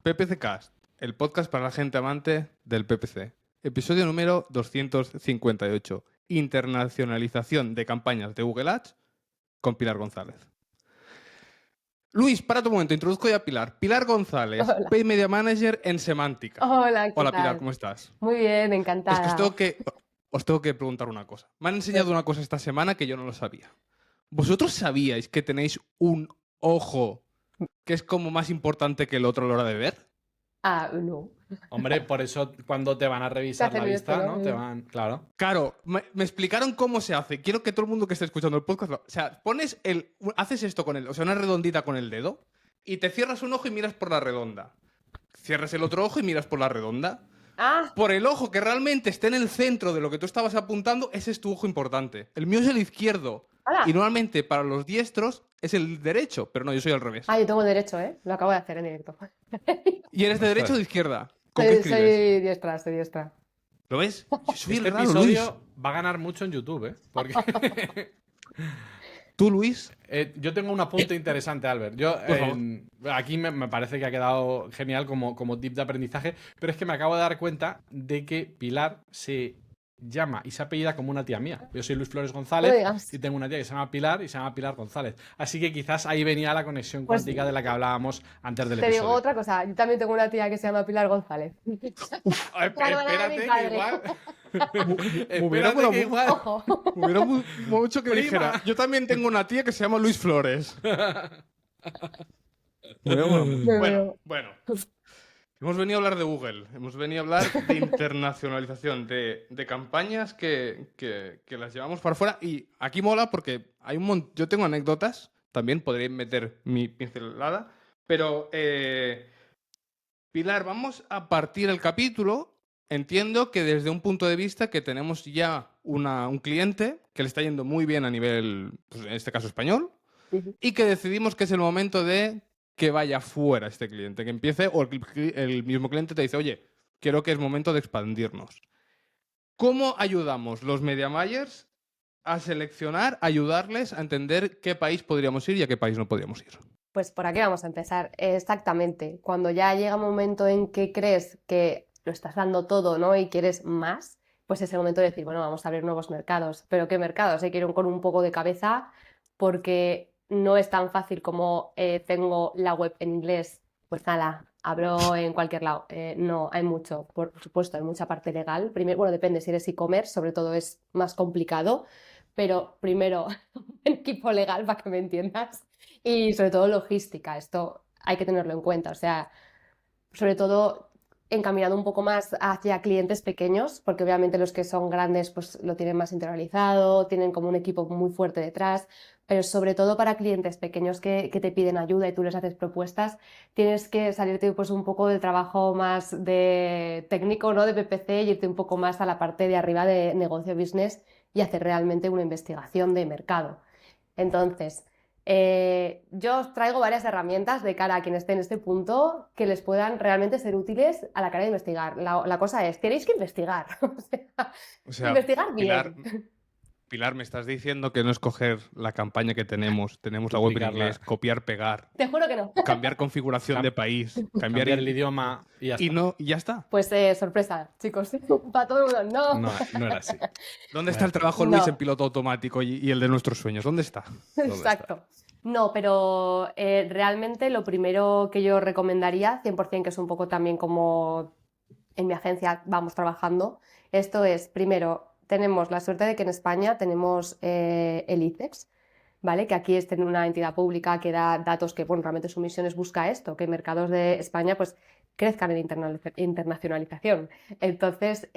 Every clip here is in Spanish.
PPC Cast, el podcast para la gente amante del PPC. Episodio número 258. Internacionalización de campañas de Google Ads con Pilar González. Luis, para tu momento, introduzco ya a Pilar. Pilar González, Hola. Paid Media Manager en Semántica. Hola, ¿qué Hola tal? Pilar, ¿cómo estás? Muy bien, Es que encantada. os tengo que preguntar una cosa. Me han enseñado una cosa esta semana que yo no lo sabía. ¿Vosotros sabíais que tenéis un ojo que es como más importante que el otro a la hora de ver? No. Hombre, por eso cuando te van a revisar la hacen esto, vista, ¿no? ¿no? Te van, claro. Claro, me explicaron cómo se hace. Quiero que todo el mundo que esté escuchando el podcast o sea, haces esto con o sea, una redondita con el dedo y te cierras un ojo y miras por la redonda. Cierras el otro ojo y miras por la redonda. Ah, Por el ojo que realmente esté en el centro de lo que tú estabas apuntando, ese es tu ojo importante. El mío es el izquierdo. hola. Y normalmente para los diestros es el derecho, pero no, yo soy al revés. Yo tengo derecho, ¿eh? Lo acabo de hacer en directo. ¿Y eres de derecha o Ostras. de izquierda? ¿Con qué Soy escribes? soy diestra. ¿Lo ves? Yo soy Este el raro, episodio Luis. va a ganar mucho en YouTube, ¿eh? Porque ¿Tú, Luis? yo tengo un apunte interesante, Albert. Yo Por favor. aquí me parece que ha quedado genial como tip de aprendizaje, pero es que me acabo de dar cuenta de que Pilar se llama y se apellida como una tía mía. Yo soy Luis Flores No González digas. y tengo una tía que se llama Pilar y se llama Pilar González. Así que quizás ahí venía la conexión Pues, cuántica de la que hablábamos antes del Te digo episodio. otra cosa. Yo también tengo una tía que se llama Pilar González. La hermana de mi Espérate que padre. igual. Me hubiera Espérate molado que igual. Ojo. Me hubiera mucho que Prima. dijera. Yo también tengo una tía que se llama Luis Flores. Me hubiera molado mucho. Bueno. Hemos venido a hablar de Google. Hemos venido a hablar de internacionalización de campañas que las llevamos para afuera. Y aquí mola porque hay yo tengo anécdotas. También podré meter mi pincelada. Pero, Pilar, vamos a partir el capítulo. Entiendo que desde un punto de vista que tenemos ya un cliente que le está yendo muy bien a nivel, pues, en este caso español, y que decidimos que es el momento de que vaya fuera este cliente, que empiece, o el mismo cliente te dice, oye, creo que es momento de expandirnos. ¿Cómo ayudamos los media buyers a seleccionar, ayudarles a entender qué país podríamos ir y a qué país no podríamos ir? Pues por aquí vamos a empezar. Exactamente. Cuando ya llega un momento en que crees que lo estás dando todo, ¿no? Y quieres más, pues es el momento de decir, bueno, vamos a abrir nuevos mercados. ¿Pero qué mercados? Hay que ir con un poco de cabeza porque no es tan fácil como tengo la web en inglés, pues nada, abro en cualquier lado. No, hay mucho, por supuesto, hay mucha parte legal. Primero, bueno, depende, si eres e-commerce, sobre todo es más complicado, pero primero, un equipo legal para que me entiendas. Y sobre todo logística, esto hay que tenerlo en cuenta, o sea, sobre todo encaminado un poco más hacia clientes pequeños, porque obviamente los que son grandes pues lo tienen más interiorizado, tienen como un equipo muy fuerte detrás, pero sobre todo para clientes pequeños que te piden ayuda y tú les haces propuestas, tienes que salirte pues un poco del trabajo más de técnico, ¿no? De PPC y irte un poco más a la parte de arriba de negocio business y hacer realmente una investigación de mercado. Entonces, yo os traigo varias herramientas de cara a quien esté en este punto que les puedan realmente ser útiles a la cara de investigar. La cosa es, tenéis que investigar, O sea, investigar bien. Pilar, me estás diciendo que no es coger la campaña que tenemos la web en Duplicarla. inglés, copiar, pegar, Te juro que no. cambiar configuración de país, Cambiar el idioma y ya está. y ya está. Pues sorpresa, chicos, para todo el mundo, no. No era así. ¿Dónde está el trabajo, Luis, No. en piloto automático y el de nuestros sueños? ¿Dónde está? Exacto. No, pero realmente lo primero que yo recomendaría, 100%, que es un poco también como en mi agencia vamos trabajando, esto es, primero, tenemos la suerte de que en España tenemos el ICEX, ¿vale? Que aquí es tener una entidad pública que da datos que, bueno, realmente su misión es buscar esto, que mercados de España pues crezcan en internacionalización. Entonces,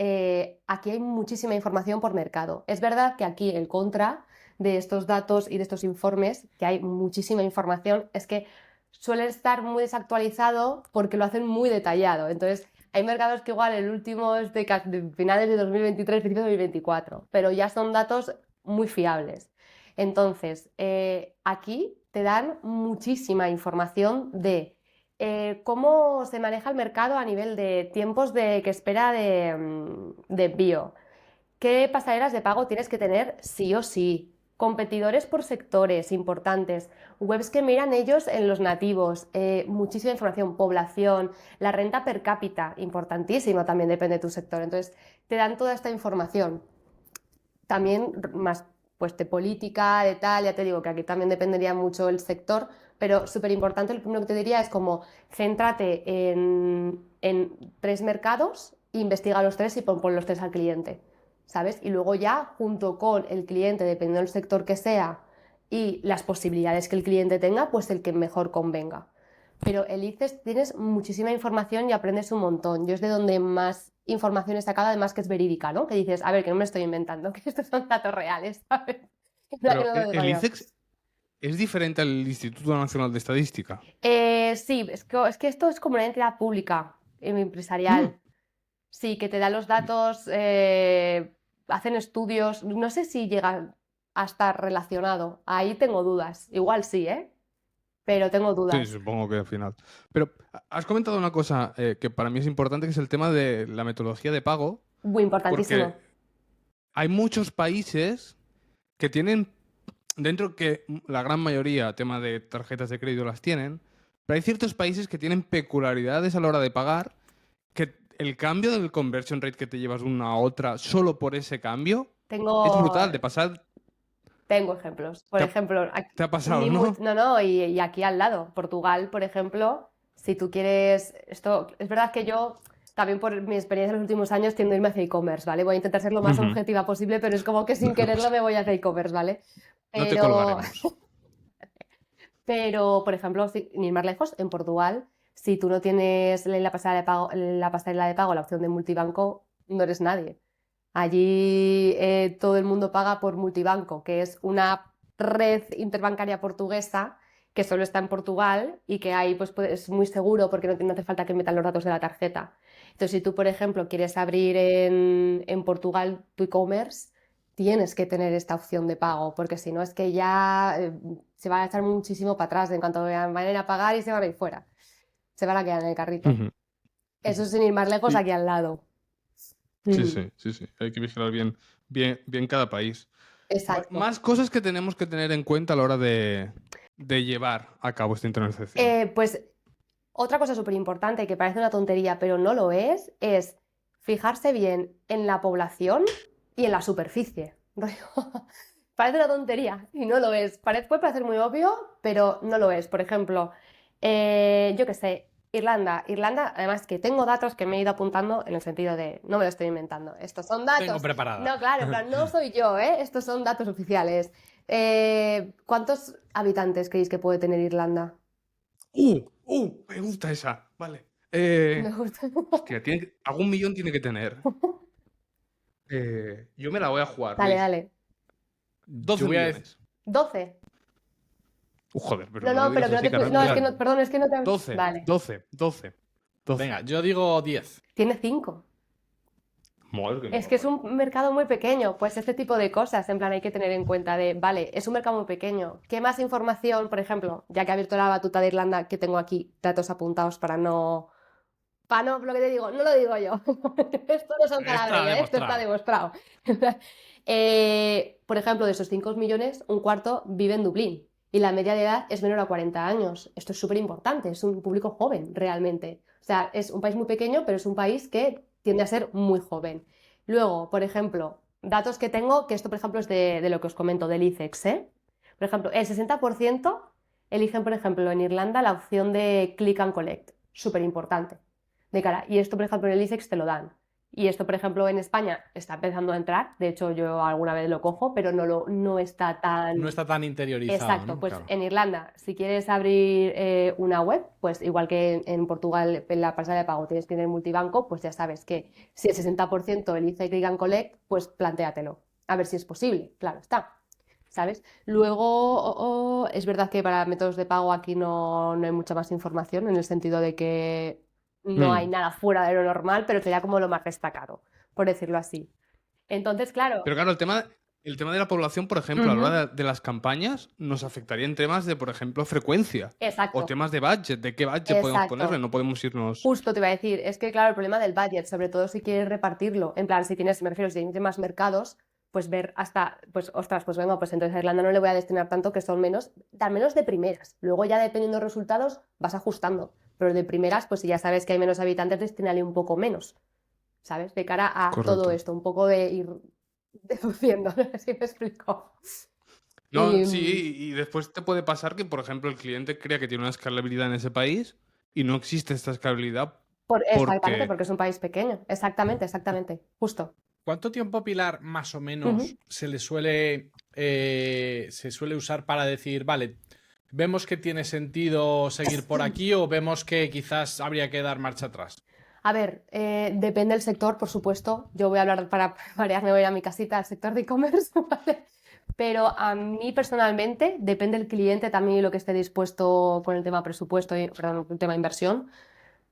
aquí hay muchísima información por mercado. Es verdad que aquí el contra de estos datos y de estos informes, que hay muchísima información, es que suele estar muy desactualizado porque lo hacen muy detallado. Entonces, hay mercados que igual el último es de finales de 2023, principios de 2024, pero ya son datos muy fiables. Entonces, aquí te dan muchísima información de cómo se maneja el mercado a nivel de tiempos que espera de envío, qué pasarelas de pago tienes que tener sí o sí, competidores por sectores importantes, webs que miran ellos en los nativos, muchísima información, población, la renta per cápita, importantísima también, depende de tu sector. Entonces, te dan toda esta información. También más pues de política, de tal, ya te digo que aquí también dependería mucho el sector, pero súper importante, lo primero que te diría es como céntrate en 3 mercados, investiga los 3 y pon los 3 al cliente, ¿sabes? Y luego ya, junto con el cliente, dependiendo del sector que sea y las posibilidades que el cliente tenga, pues el que mejor convenga. Pero el ICES tienes muchísima información y aprendes un montón. Yo es de donde más información he sacado, además que es verídica, ¿no? Que dices, a ver, que no me estoy inventando, que estos son datos reales, ¿sabes? Pero No lo digo el yo. ICEX es diferente al Instituto Nacional de Estadística. Sí, es que esto es como una entidad pública, empresarial. Sí, que te da los datos, hacen estudios. No sé si llega a estar relacionado. Ahí tengo dudas. Igual sí, ¿eh? Pero tengo Sí, dudas. supongo que al final. Pero has comentado una cosa que para mí es importante, que es el tema de la metodología de pago, Muy importantísimo. porque hay muchos países que tienen, dentro que la gran mayoría, tema de tarjetas de crédito las tienen, pero hay ciertos países que tienen peculiaridades a la hora de pagar, que el cambio del conversion rate que te llevas de una a otra solo por ese cambio es brutal, de pasar... Tengo ejemplos. Por Te ha, ejemplo, te ha pasado, ¿no? no, y aquí al lado, Portugal, por ejemplo, si tú quieres, esto es verdad que yo también por mi experiencia en los últimos años tiendo a irme hacia e-commerce, ¿vale? Voy a intentar ser lo más Ujú. objetiva posible, pero es como que sin quererlo me voy hacia e-commerce, ¿vale? No te Pero, colgaremos. pero, por ejemplo, sin ir más lejos, en Portugal, si tú no tienes en la pasarela de pago la opción de multibanco, no eres nadie. Allí todo el mundo paga por multibanco, que es una red interbancaria portuguesa que solo está en Portugal y que ahí pues, es muy seguro porque no hace falta que metan los datos de la tarjeta. Entonces, si tú, por ejemplo, quieres abrir en Portugal tu e-commerce, tienes que tener esta opción de pago, porque si no es que ya se van a echar muchísimo para atrás en cuanto vayan a ir a pagar y se van a ir fuera. Se van a quedar en el carrito. Ujú. Eso sin ir más lejos, Sí, aquí al lado. sí. Hay que vigilar bien cada país. Exacto. Más cosas que tenemos que tener en cuenta a la hora de llevar a cabo esta internalización. Pues otra cosa súper importante que parece una tontería, pero no lo es fijarse bien en la población y en la superficie. Parece una tontería y no lo es. Puede parecer muy obvio, pero no lo es. Por ejemplo, yo qué sé, Irlanda, además que tengo datos que me he ido apuntando en el sentido de, no me lo estoy inventando, estos son datos. Tengo preparada. No, claro, no soy yo, estos son datos oficiales. ¿Cuántos habitantes creéis que puede tener Irlanda? Me gusta esa. Vale. Me gusta. Hostia, algún millón tiene que tener. Yo me la voy a jugar, Dale, Luis. dale. 12 Yo voy a millones. 12. Joder, pero No, no lo pero digas que no así, te. No, es que Carmen. no, perdón, es que no te. 12, Vale. 12. Venga, yo digo 10. Tiene 5. Madre Es que es un mercado muy pequeño, pues este tipo de cosas, en plan, hay que tener en cuenta de, vale, es un mercado muy pequeño. ¿Qué más información, por ejemplo, ya que ha abierto la batuta de Irlanda, que tengo aquí datos apuntados para no, lo que te digo, no lo digo yo. Esto no son palabras, esto está demostrado. Por ejemplo, de esos 5 millones, un cuarto vive en Dublín y la media de edad es menor a 40 años. Esto es súper importante, es un público joven realmente. O sea, es un país muy pequeño, pero es un país que tiende a ser muy joven. Luego, por ejemplo, datos que tengo, que esto, por ejemplo, es de lo que os comento, del ICEX, ¿eh? Por ejemplo, el 60% eligen, por ejemplo, en Irlanda la opción de click and collect, súper importante. De cara. Y esto, por ejemplo, en el ICEX te lo dan. Y esto, por ejemplo, en España está empezando a entrar. De hecho, yo alguna vez lo cojo, pero no está tan... No está tan interiorizado. Exacto, ¿no? pues Claro. en Irlanda, si quieres abrir una web, pues igual que en Portugal, en la pasarela de pago tienes que tener multibanco, pues ya sabes que si el 60% elige Click and Collect, pues plantéatelo. A ver si es posible, claro está. ¿Sabes? Luego, es verdad que para métodos de pago aquí no hay mucha más información, en el sentido de que no hay nada fuera de lo normal, pero sería como lo más destacado, por decirlo así. Entonces, claro. Pero claro, el tema de la población, por ejemplo, a la hora de las campañas, nos afectaría en temas de, por ejemplo, frecuencia. Exacto. O temas de budget, de qué budget podemos ponerle, no podemos irnos... Justo te iba a decir, es que claro, el problema del budget, sobre todo si quieres repartirlo, en plan, si tienes, me refiero, si tienes más mercados, pues ver hasta, pues ostras, pues venga, pues entonces a Irlanda no le voy a destinar tanto, que son menos, al menos de primeras. Luego ya dependiendo de los resultados vas ajustando, pero de primeras, pues si ya sabes que hay menos habitantes, destínale un poco menos, ¿sabes? De cara a todo Correcto. esto, un poco de ir deduciendo, no sé si me explico. No, Y, sí, y después te puede pasar que, por ejemplo, el cliente crea que tiene una escalabilidad en ese país y no existe esta escalabilidad exactamente, porque porque es un país pequeño. Exactamente, justo. ¿Cuánto tiempo, Pilar, más o menos, Ujú. se suele usar para decir, vale, vemos que tiene sentido seguir por aquí o vemos que quizás habría que dar marcha atrás? A ver, depende del sector, por supuesto. Yo voy a hablar para variar, me voy a mi casita, al sector de e-commerce, ¿vale? Pero a mí personalmente, depende del cliente también y lo que esté dispuesto con el tema presupuesto, perdón, el tema inversión.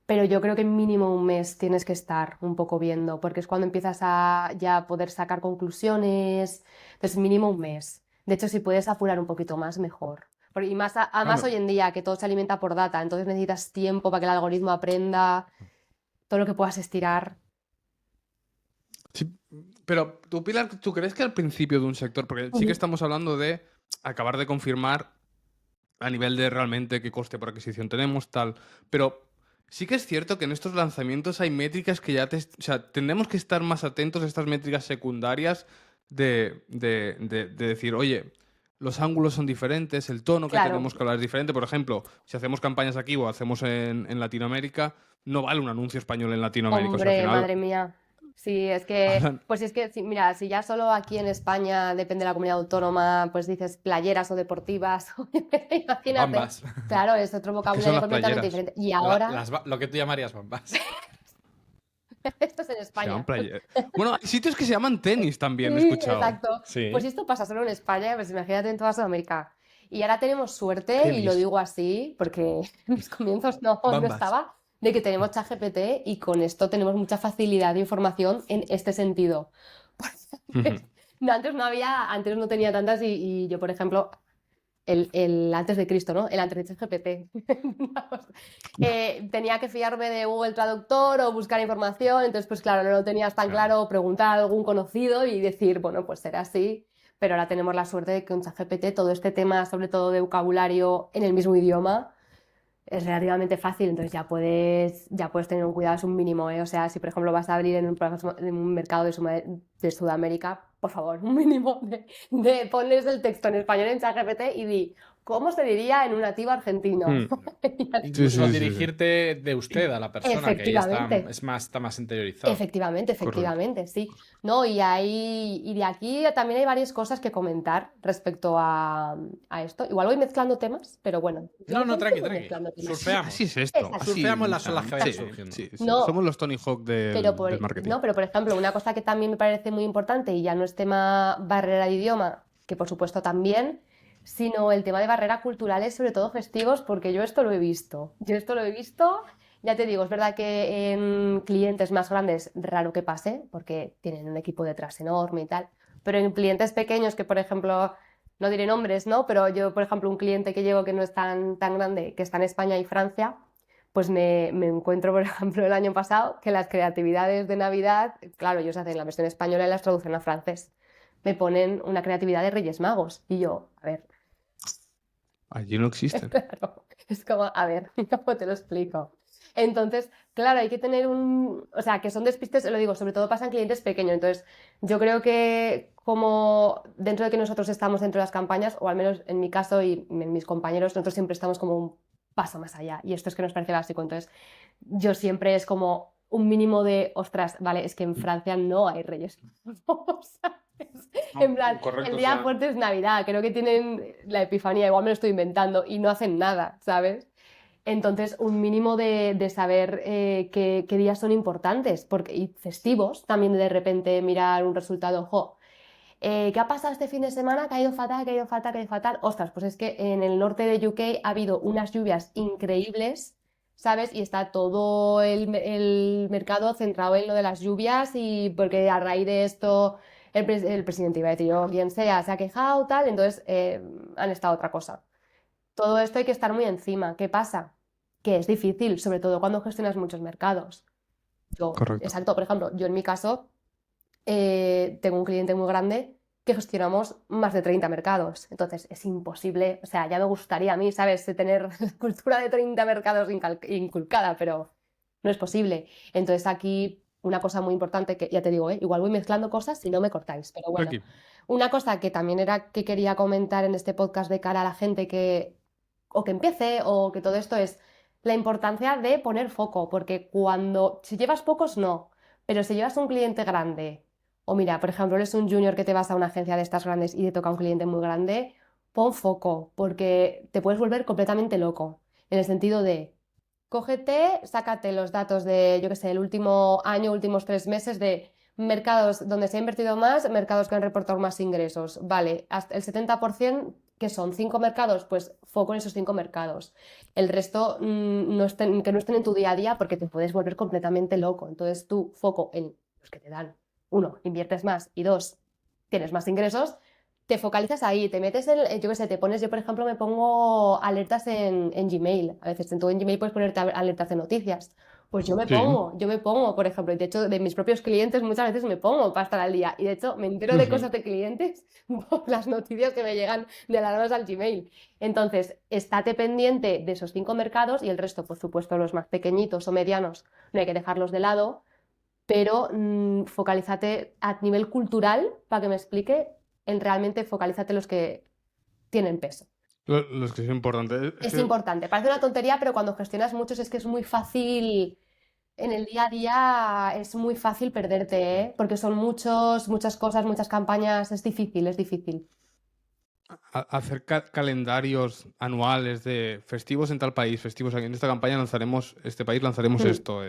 Pero yo creo que mínimo un mes tienes que estar un poco viendo, porque es cuando empiezas a ya poder sacar conclusiones. Entonces, mínimo un mes. De hecho, si puedes apurar un poquito más, mejor. Y más, además claro, hoy en día que todo se alimenta por data, entonces necesitas tiempo para que el algoritmo aprenda todo lo que puedas estirar. sí, pero tú, Pilar, ¿tú crees que al principio de un sector, porque sí que Ujú. estamos hablando de acabar de confirmar a nivel de realmente qué coste por adquisición tenemos, tal, pero sí que es cierto que en estos lanzamientos hay métricas que ya o sea, tenemos que estar más atentos a estas métricas secundarias de decir, oye, los ángulos son diferentes, el tono que Claro, tenemos que hablar es diferente. Por ejemplo, si hacemos campañas aquí o hacemos en Latinoamérica, no vale un anuncio español en Latinoamérica. O sea, al hombre, final madre mía. Sí, es que, hablan pues es que, mira, si ya solo aquí en España, depende de la comunidad autónoma, pues dices playeras o deportivas, imagínate. Bambas. Claro, es otro qué son vocabulario las completamente playeras. diferente. Y ahora, Lo que tú llamarías bambas. esto es en Se llaman España. playeras. Bueno, hay sitios que se llaman tenis también, he Sí, escuchado. exacto. Pues Sí. si esto pasa solo en España, pues imagínate en toda Sudamérica. Y ahora tenemos suerte, y lo Tenis. digo así, porque en mis comienzos no Bambas. estaba, de que tenemos ChatGPT y con esto tenemos mucha facilidad de información en este sentido. Ujú. Antes no había, antes no tenía tantas y yo, por ejemplo, el antes de Cristo, ¿no? El antes de ChatGPT. Tenía que fiarme de Google Traductor o buscar información, entonces pues claro, no lo tenías tan Claro. claro, preguntar a algún conocido y decir, bueno, pues será así, pero ahora tenemos la suerte de que con ChatGPT todo este tema, sobre todo de vocabulario en el mismo idioma, es relativamente fácil, entonces ya puedes tener un cuidado, es un mínimo, ¿eh? O sea, si por ejemplo vas a abrir en un mercado de Sudamérica, por favor, un mínimo de pones el texto en español en ChatGPT y di, ¿cómo se diría en un nativo argentino? Mm. Y ya Sí, Incluso sí, está. sí, sí. dirigirte de usted a la persona, que ahí Efectivamente. está más interiorizado. Efectivamente, Correcto. efectivamente, sí. No, y de aquí también hay varias cosas que comentar respecto a esto. Igual voy mezclando temas, pero bueno, No, yo no, hoy tranqui, voy tranqui. mezclando temas. Así es Surfeamos. esto. Exacto. Surfeamos Así, o las sea, olas que vayan sí, surgiendo. sí, sí. No, Somos los Tony Hawk del marketing. no, pero por ejemplo, una cosa que también me parece muy importante y ya no es tema barrera de idioma, que por supuesto también, sino el tema de barreras culturales, sobre todo festivos, porque yo esto lo he visto. Yo esto lo he visto, ya te digo, es verdad que en clientes más grandes raro que pase, porque tienen un equipo detrás enorme y tal, pero en clientes pequeños que, por ejemplo, no diré nombres, ¿no? Pero yo, por ejemplo, un cliente que llevo que no es tan grande, que está en España y Francia, pues me encuentro, por ejemplo, el año pasado que las creatividades de Navidad, claro, ellos hacen la versión española y las traducen a francés. Me ponen una creatividad de Reyes Magos. Y yo, a ver, Allí no existen. claro, es como, a ver, ¿cómo te lo explico? Entonces, claro, hay que tener o sea, que son despistes, lo digo, sobre todo pasa en clientes pequeños. Entonces, yo creo que como dentro de que nosotros estamos dentro de las campañas, o al menos en mi caso y en mis compañeros, nosotros siempre estamos como un paso más allá. Y esto es que nos parece básico. Entonces, yo siempre es como un mínimo de, ostras, vale, es que en Francia no hay Reyes Magos, ¿sabes? En No, plan, el correcto, o día sea, fuerte es Navidad, creo que tienen la Epifanía, igual me lo estoy inventando, y no hacen nada, ¿sabes? Entonces, un mínimo de saber qué días son importantes y festivos, también de repente mirar un resultado, ojo, ¿qué ha pasado este fin de semana? Que ha ido fatal, que ha ido fatal, que ha ido fatal. Ostras, pues es que en el norte de UK ha habido unas lluvias increíbles, ¿sabes? Y está todo el mercado centrado en lo de las lluvias y porque a raíz de esto el presidente, iba a decir yo, quien sea, se ha quejado, tal, entonces han estado otra cosa. Todo esto hay que estar muy encima. ¿Qué pasa? Que es difícil, sobre todo cuando gestionas muchos mercados. correcto. Exacto, por ejemplo, yo en mi caso tengo un cliente muy grande que gestionamos más de 30 mercados. Entonces es imposible, o sea, ya me gustaría a mí, ¿sabes?, tener la cultura de 30 mercados inculcada, pero no es posible. Entonces aquí una cosa muy importante que, ya te digo, igual voy mezclando cosas si no me cortáis, pero bueno. Tranqui. Una cosa que también era que quería comentar en este podcast de cara a la gente que o que empiece o que todo esto es la importancia de poner foco, porque si llevas pocos no, pero si llevas un cliente grande, o mira, por ejemplo, eres un junior que te vas a una agencia de estas grandes y te toca un cliente muy grande, pon foco, porque te puedes volver completamente loco, en el sentido de cógete, sácate los datos de, yo qué sé, el último año, últimos 3 meses de mercados donde se ha invertido más, mercados que han reportado más ingresos. Vale, hasta el 70%, que son 5 mercados, pues foco en esos 5 mercados. El resto que no estén en tu día a día porque te puedes volver completamente loco. Entonces tú foco en los que te dan, uno, inviertes más y dos, tienes más ingresos. Te focalizas ahí, te metes yo qué sé, yo por ejemplo me pongo alertas en Gmail. A veces en Gmail puedes ponerte alertas de noticias. Pues Sí. yo me pongo, por ejemplo, y de hecho de mis propios clientes muchas veces me pongo para estar al día. Y de hecho me entero de cosas de clientes por las noticias que me llegan de alarmas al Gmail. Entonces, estate pendiente de esos 5 mercados y el resto, por supuesto, los más pequeñitos o medianos, no hay que dejarlos de lado, pero focalízate a nivel cultural, para que me explique, realmente focalízate los que tienen peso. Los que son importantes. Es importante, parece una tontería, pero cuando gestionas muchos es que es muy fácil, en el día a día es muy fácil perderte, ¿eh? Porque son muchas cosas, muchas campañas, es difícil, es difícil. Hacer calendarios anuales de festivos en tal país, festivos aquí. En esta campaña lanzaremos, este país lanzaremos esto. O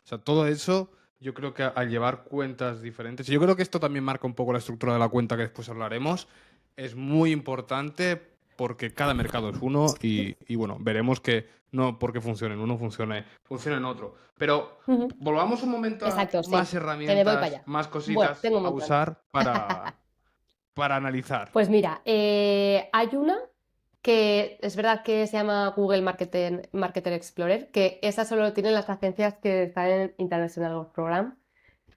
sea, todo eso, yo creo que al llevar cuentas diferentes, y yo creo que esto también marca un poco la estructura de la cuenta que después hablaremos, es muy importante porque cada mercado es uno y bueno, veremos que no porque funcione en uno, funcione en otro. Pero volvamos un momento a Exacto, sí, más que me voy para herramientas, allá. más Bueno, cositas tengo un a montón. usar para analizar. Pues mira, hay una que es verdad que se llama Google Marketer Explorer, que esa solo lo tienen las agencias que están en International Growth Program.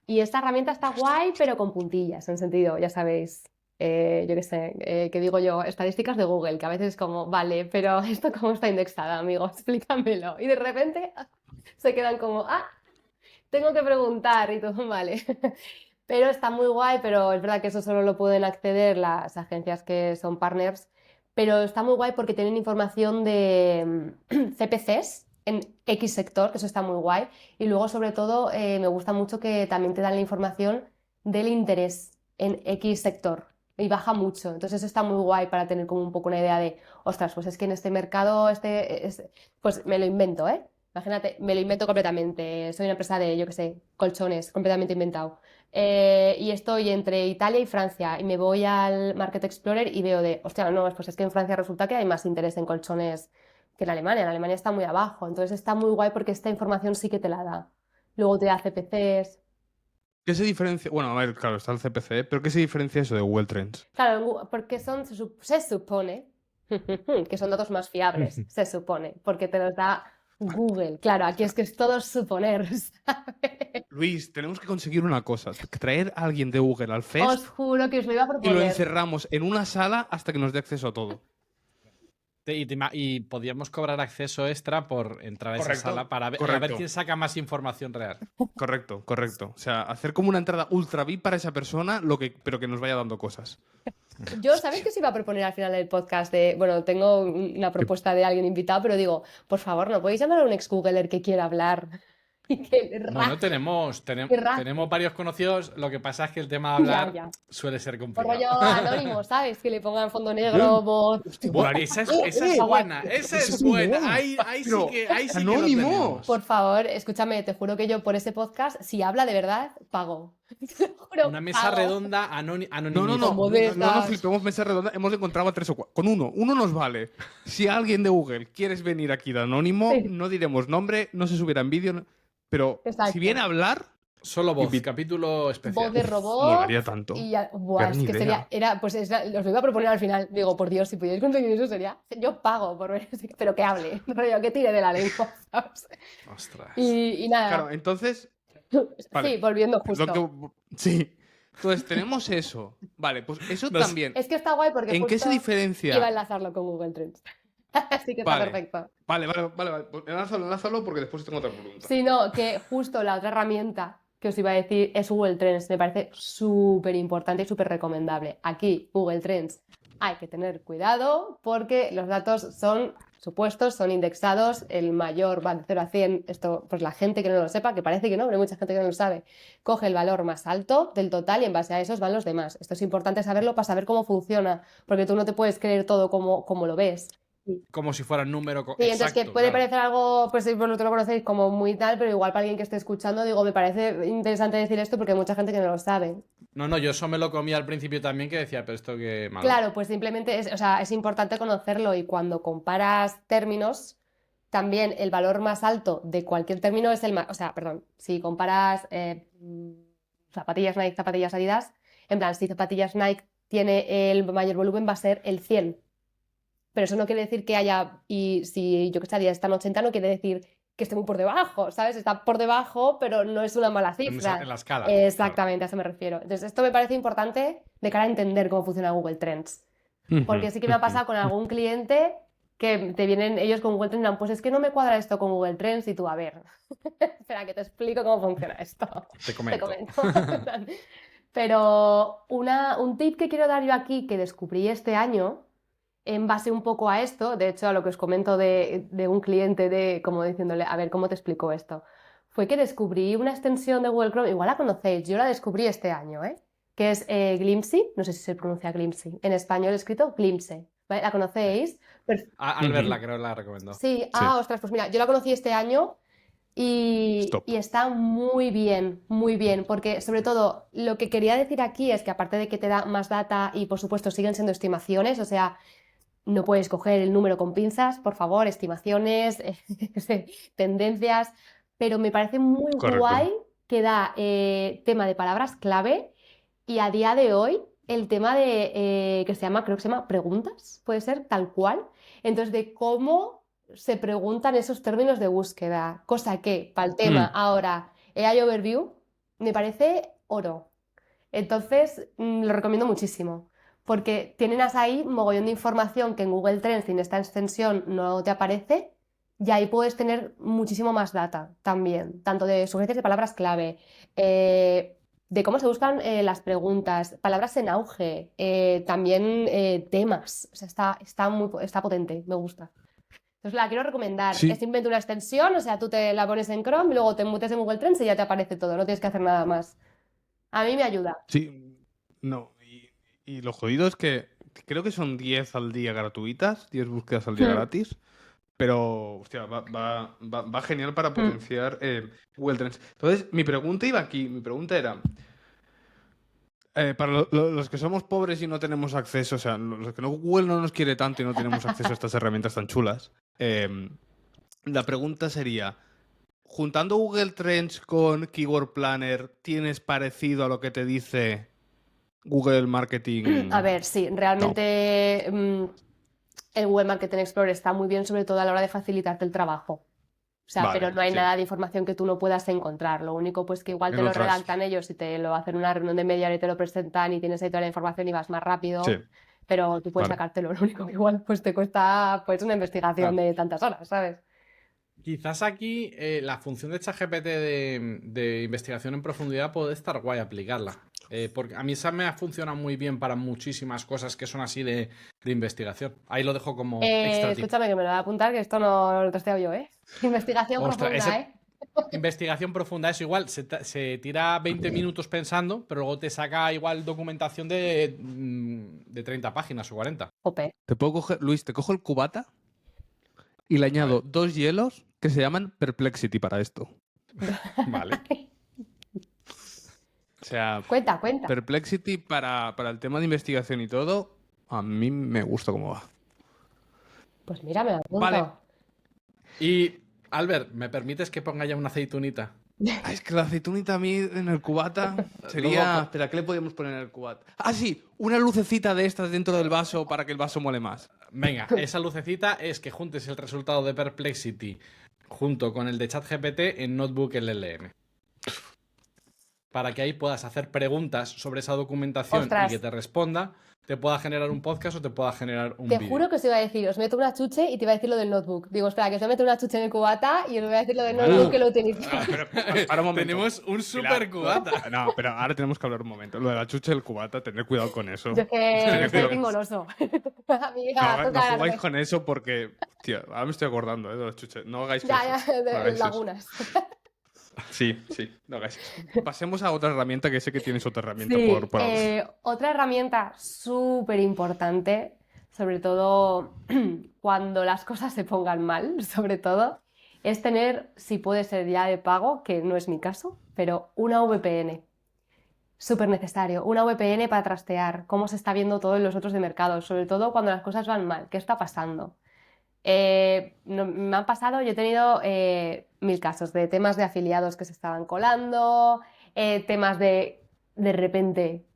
Y esta herramienta está guay, pero con puntillas, en sentido, ya sabéis, yo qué sé, ¿qué digo yo? Estadísticas de Google, que a veces es como, vale, pero ¿esto cómo está indexada, amigo? Explícamelo. Y de repente se quedan como, tengo que preguntar y todo, vale. Pero está muy guay, pero es verdad que eso solo lo pueden acceder las agencias que son partners. Pero está muy guay porque tienen información de CPCs en X sector, que eso está muy guay. Y luego, sobre todo, me gusta mucho que también te dan la información del interés en X sector. Y baja mucho. Entonces, eso está muy guay para tener como un poco una idea de, ostras, pues es que en este mercado, pues me lo invento, ¿eh? Imagínate, me lo invento completamente. Soy una empresa de, yo qué sé, colchones, completamente inventado. Y estoy entre Italia y Francia y me voy al Market Explorer y veo hostia, no, pues es que en Francia resulta que hay más interés en colchones que en Alemania. En Alemania está muy abajo, entonces está muy guay porque esta información sí que te la da. Luego te da CPCs. ¿Qué se diferencia? Bueno, a ver, claro, está el CPC, pero ¿qué se diferencia eso de Google Trends? Claro, porque se supone que son datos más fiables, se supone, porque te los da Google. Claro, aquí es que es todo suponer, ¿sabes? Luis, tenemos que conseguir una cosa, traer a alguien de Google al Fest Os juro que os lo iba a y lo proponer. encerramos en una sala hasta que nos dé acceso a todo. Y podíamos cobrar acceso extra por entrar a esa Correcto, sala para ver, a ver correcto. quién saca más información real. Correcto, correcto. O sea, hacer como una entrada ultra VIP para esa persona, pero que nos vaya dando cosas. Yo, ¿sabes qué os iba a proponer al final del podcast? Bueno, tengo una propuesta de alguien invitado, pero digo, por favor, ¿no podéis llamar a un ex-Googler que quiera hablar? Y que Bueno, raje, tenemos que raje. varios conocidos. Lo que pasa es que el tema de hablar Ya. suele ser Por complicado. rollo anónimo, ¿sabes? Que le pongan fondo negro, voz. Bueno, esa es buena, esa es buena. Ahí sí que lo anónimo. tenemos. Por favor, escúchame, te juro que yo por ese podcast, si habla de verdad, pago. Te lo juro, Una mesa pago. redonda No, anonimizada. Como no de nos estas. flipemos mesa redonda. Hemos encontrado a 3 o 4. Con uno nos vale. Si alguien de Google quieres venir aquí de anónimo, Sí. no diremos nombre, no se subirá en vídeo, pero Exacto. si viene a hablar, Solo voz, capítulo especial. Voz de robot. molaría tanto. Y ya, buah, Qué es que idea. os lo iba a proponer al final. Digo, por Dios, si pudierais conseguir eso sería. Yo pago por ver, pero que hable, rollo, que tire de la lengua, ¿sabes? Ostras. Y nada. Claro, entonces. Vale. Sí, volviendo Perdón justo. Sí. Entonces, tenemos eso. Vale, pues eso Nos- también. Es que está guay porque ¿En qué se justo diferencia? iba a enlazarlo con Google Trends. Así que está Vale, perfecto. vale. Pues enlázalo porque después tengo otra pregunta. Sino que justo la otra herramienta que os iba a decir es Google Trends. Me parece súper importante y súper recomendable. Aquí, Google Trends, hay que tener cuidado porque los datos son supuestos, son indexados, el mayor va de 0 a 100. Esto, pues la gente que no lo sepa, que parece que no, pero hay mucha gente que no lo sabe, coge el valor más alto del total y en base a esos van los demás. Esto es importante saberlo para saber cómo funciona, porque tú no te puedes creer todo como lo ves. Como si fuera un número Sí, entonces que exacto, puede claro. parecer algo, pues si vosotros lo conocéis como muy tal, pero igual para alguien que esté escuchando, digo, me parece interesante decir esto porque hay mucha gente que no lo sabe. No, yo eso me lo comí al principio también, que decía, pero esto qué malo. Claro, pues simplemente es, o sea, es importante conocerlo y cuando comparas términos, también el valor más alto de cualquier término es el más, o sea, perdón, si comparas zapatillas Nike, zapatillas Adidas, en plan, si zapatillas Nike tiene el mayor volumen va a ser el 100. Pero eso no quiere decir que haya, y si yo que sé, Adidas está en 80, no quiere decir que esté muy por debajo, ¿sabes? Está por debajo, pero no es una mala En cifra. la escala. Exactamente, a eso me refiero. Entonces, esto me parece importante de cara a entender cómo funciona Google Trends. Porque sí que me ha pasado con algún cliente que te vienen ellos con Google Trends y dirán, pues es que no me cuadra esto con Google Trends y tú, a ver, espera que te explico cómo funciona esto. Te comento. Pero un tip que quiero dar yo aquí, que descubrí este año, en base un poco a esto, de hecho a lo que os comento de un cliente, como diciéndole, a ver, ¿cómo te explico esto? Fue que descubrí una extensión de Google Chrome, igual la conocéis, yo la descubrí este año, que es Glimpsy, no sé si se pronuncia Glimpsy, en español escrito Glimpse, ¿vale? ¿La conocéis? Al verla, creo que la recomendó. Sí, ostras, pues mira, yo la conocí este año y está muy bien, porque sobre todo lo que quería decir aquí es que aparte de que te da más data y por supuesto siguen siendo estimaciones, o sea, no puedes coger el número con pinzas, por favor, estimaciones, tendencias, pero me parece muy guay que da tema de palabras clave y a día de hoy el tema de que se llama, creo que se llama preguntas, puede ser tal cual, entonces de cómo se preguntan esos términos de búsqueda, cosa que para el tema ahora AI Overview me parece oro. Entonces, lo recomiendo muchísimo, porque tienes ahí un mogollón de información que en Google Trends sin esta extensión no te aparece y ahí puedes tener muchísimo más data también, tanto de sugerencias de palabras clave, de cómo se buscan las preguntas, palabras en auge, también temas. O sea, está potente, me gusta. Entonces la quiero recomendar. Sí. Es simplemente una extensión, o sea, tú te la pones en Chrome y luego te metes en Google Trends y ya te aparece todo, no tienes que hacer nada más. A mí me ayuda. Sí, no. Y lo jodido es que creo que son 10 al día gratuitas, 10 búsquedas al día gratis. Pero, hostia, va genial para potenciar Google Trends. Entonces, mi pregunta iba aquí. Mi pregunta era, para los que somos pobres y no tenemos acceso, o sea, los que Google no nos quiere tanto y no tenemos acceso a estas herramientas tan chulas, la pregunta sería, juntando Google Trends con Keyword Planner, ¿tienes parecido a lo que te dice Google Marketing? A ver, sí, realmente el Google Marketing Explorer está muy bien, sobre todo a la hora de facilitarte el trabajo. O sea, Vale, pero no hay sí. nada de información que tú no puedas encontrar. Lo único, pues que igual te En lo otras- redactan ellos y te lo hacen una reunión de media hora y te lo presentan y tienes ahí toda la información y vas más rápido. Sí. Pero tú puedes Vale. sacártelo. Lo único que igual pues te cuesta pues una investigación de tantas horas, ¿sabes? Quizás aquí la función de ChatGPT de investigación en profundidad puede estar guay aplicarla. Porque a mí esa me ha funcionado muy bien para muchísimas cosas que son así de investigación. Ahí lo dejo como extra tip. Escúchame que me lo voy a apuntar, que esto no lo testeo yo, ¿eh? Investigación Ostras, profunda, ¿eh? Investigación profunda, es igual, se tira 20 minutos pensando, pero luego te saca igual documentación de 30 páginas o 40. Ope. Te puedo coger, Luis, te cojo el cubata y le añado 2 hielos que se llaman Perplexity para esto. Vale. O sea, Cuenta. Perplexity para el tema de investigación y todo, a mí me gusta cómo va. Pues mira, me lo apunto. Vale. Y, Albert, ¿me permites que ponga ya una aceitunita? Ay, es que la aceitunita a mí en el cubata sería... Luego- Espera, ¿qué le podríamos poner en el cubata? Ah, sí, una lucecita de estas dentro del vaso para que el vaso mole más. Venga, esa lucecita es que juntes el resultado de Perplexity junto con el de ChatGPT en Notebook LLM. para que ahí puedas hacer preguntas sobre esa documentación Ostras. y que te responda, te pueda generar un podcast o te pueda generar un Te vídeo. juro que os iba a decir, os meto una chuche y te iba a decir lo del notebook. Digo, espera, que os voy a meter una chuche en el cubata y os voy a decir lo del notebook que lo utilizo. Pero, para un momento. Tenemos un Pilar, super cubata. No, pero ahora tenemos que hablar un momento. Lo de la chucha del cubata, tener cuidado con eso. Yo es que Tener soy cuidado. pingoloso. Amiga, No, toca no la jugáis cabeza. con eso porque, tío, ahora me estoy acordando de los chuches. No hagáis Ya, eso. ya, No de hagáis eso. lagunas. Sí, no hagáis eso. Pasemos a otra herramienta, que sé que tienes otra herramienta Sí, por hablar. otra herramienta súper importante, sobre todo cuando las cosas se pongan mal, sobre todo, es tener, si puede ser ya de pago, que no es mi caso, pero una VPN. Súper necesario, una VPN para trastear cómo se está viendo todo en los otros de mercado, sobre todo cuando las cosas van mal, ¿qué está pasando? Me han pasado, yo he tenido 1000 casos de temas de afiliados que se estaban colando, temas de repente,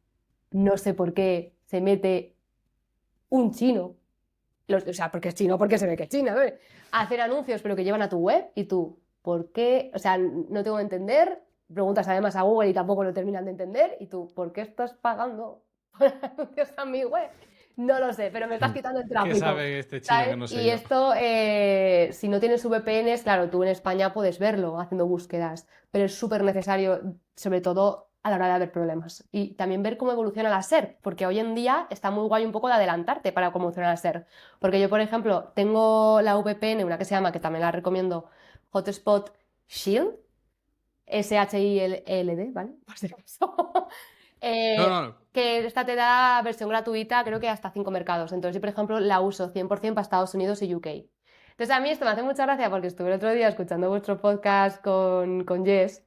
no sé por qué, se mete un chino, o sea, porque es chino, porque se ve que es chino, ¿eh? A hacer anuncios, pero que llevan a tu web y tú, ¿por qué? O sea, no tengo que entender, preguntas además a Google y tampoco lo terminan de entender, y tú, ¿por qué estás pagando por anuncios a mi web? No lo sé, pero me estás quitando el ¿Qué tráfico. sabe este chino ¿Sabes? que no sé Y yo? esto, si no tienes VPNs, claro, tú en España puedes verlo haciendo búsquedas, pero es súper necesario, sobre todo a la hora de haber problemas. Y también ver cómo evoluciona la SERP, porque hoy en día está muy guay un poco de adelantarte para cómo evoluciona la SERP. Porque yo, por ejemplo, tengo la VPN, una que se llama, que también la recomiendo, Hotspot Shield, SHIELD, ¿vale? Por si acaso. No. Que esta te da versión gratuita, creo que hasta 5 mercados. Entonces, yo, por ejemplo, la uso 100% para Estados Unidos y UK. Entonces, a mí esto me hace mucha gracia porque estuve el otro día escuchando vuestro podcast con Jess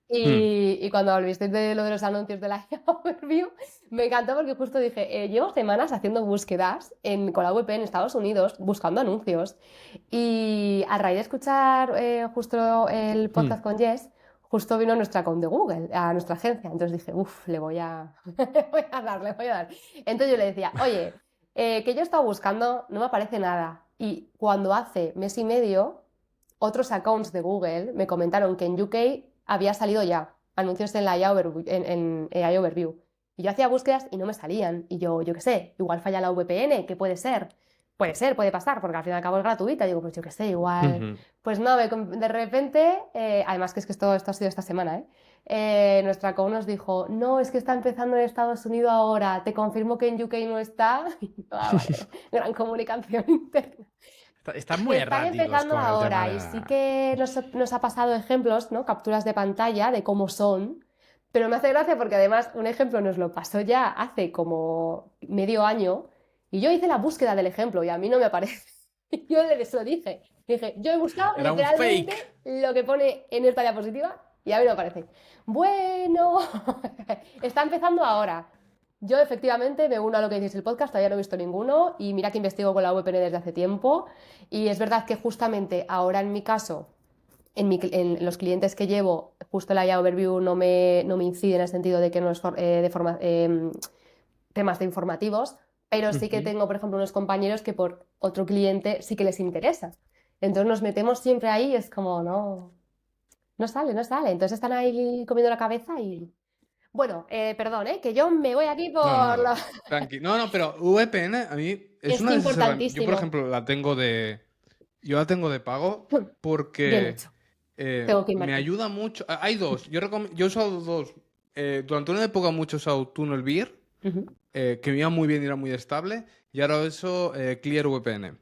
y cuando volvisteis de lo de los anuncios de la Overview, me encantó porque justo dije, llevo semanas haciendo búsquedas con la VPN en Estados Unidos, buscando anuncios. Y a raíz de escuchar justo el podcast con Jess, justo vino nuestra account de Google, a nuestra agencia. Entonces dije, uff, le voy a dar. Entonces yo le decía, oye, que yo he estado buscando, no me aparece nada. Y cuando hace mes y medio, otros accounts de Google me comentaron que en UK había salido ya anuncios en la IA Overview, en AI Overview. Y yo hacía búsquedas y no me salían. Y yo qué sé, igual falla la VPN, ¿qué puede ser? Puede ser, puede pasar, porque al fin y al cabo es gratuita. Digo, pues yo qué sé, igual. Pues no, de repente, además que es que esto ha sido esta semana, nuestra co nos dijo, no, es que está empezando en Estados Unidos ahora, te confirmo que en UK no está. Vale, gran comunicación interna. Están muy Están erráticos empezando con el tema ahora de y sí que nos ha pasado ejemplos, ¿no? Capturas de pantalla de cómo son, pero me hace gracia porque además un ejemplo nos lo pasó ya hace como medio año y yo hice la búsqueda del ejemplo y a mí no me aparece. Yo se lo dije, yo he buscado Era un literalmente fake. lo que pone en esta diapositiva y a mí no me aparece. Bueno, está empezando ahora. Yo efectivamente me uno a lo que dices el podcast, todavía no he visto ninguno y mira que investigo con la VPN desde hace tiempo y es verdad que justamente ahora en mi caso, en los clientes que llevo, justo la IA Overview no me incide en el sentido de que no es temas de informativos, pero sí que tengo, por ejemplo, unos compañeros que por otro cliente sí que les interesa. Entonces nos metemos siempre ahí y es como, no sale. Entonces están ahí comiendo la cabeza y... Bueno, perdón, que yo me voy aquí por No. Tranquilo. No, pero VPN a mí es Es una de esas herramientas. Yo, por importantísimo. ejemplo, yo la tengo de pago Bien porque hecho. Tengo que me invertir. ayuda mucho. Hay dos. Yo he usado dos. Durante una época mucho he usado TunnelBeer, Ujú. que me iba muy bien y era muy estable. Y ahora uso ClearVPN.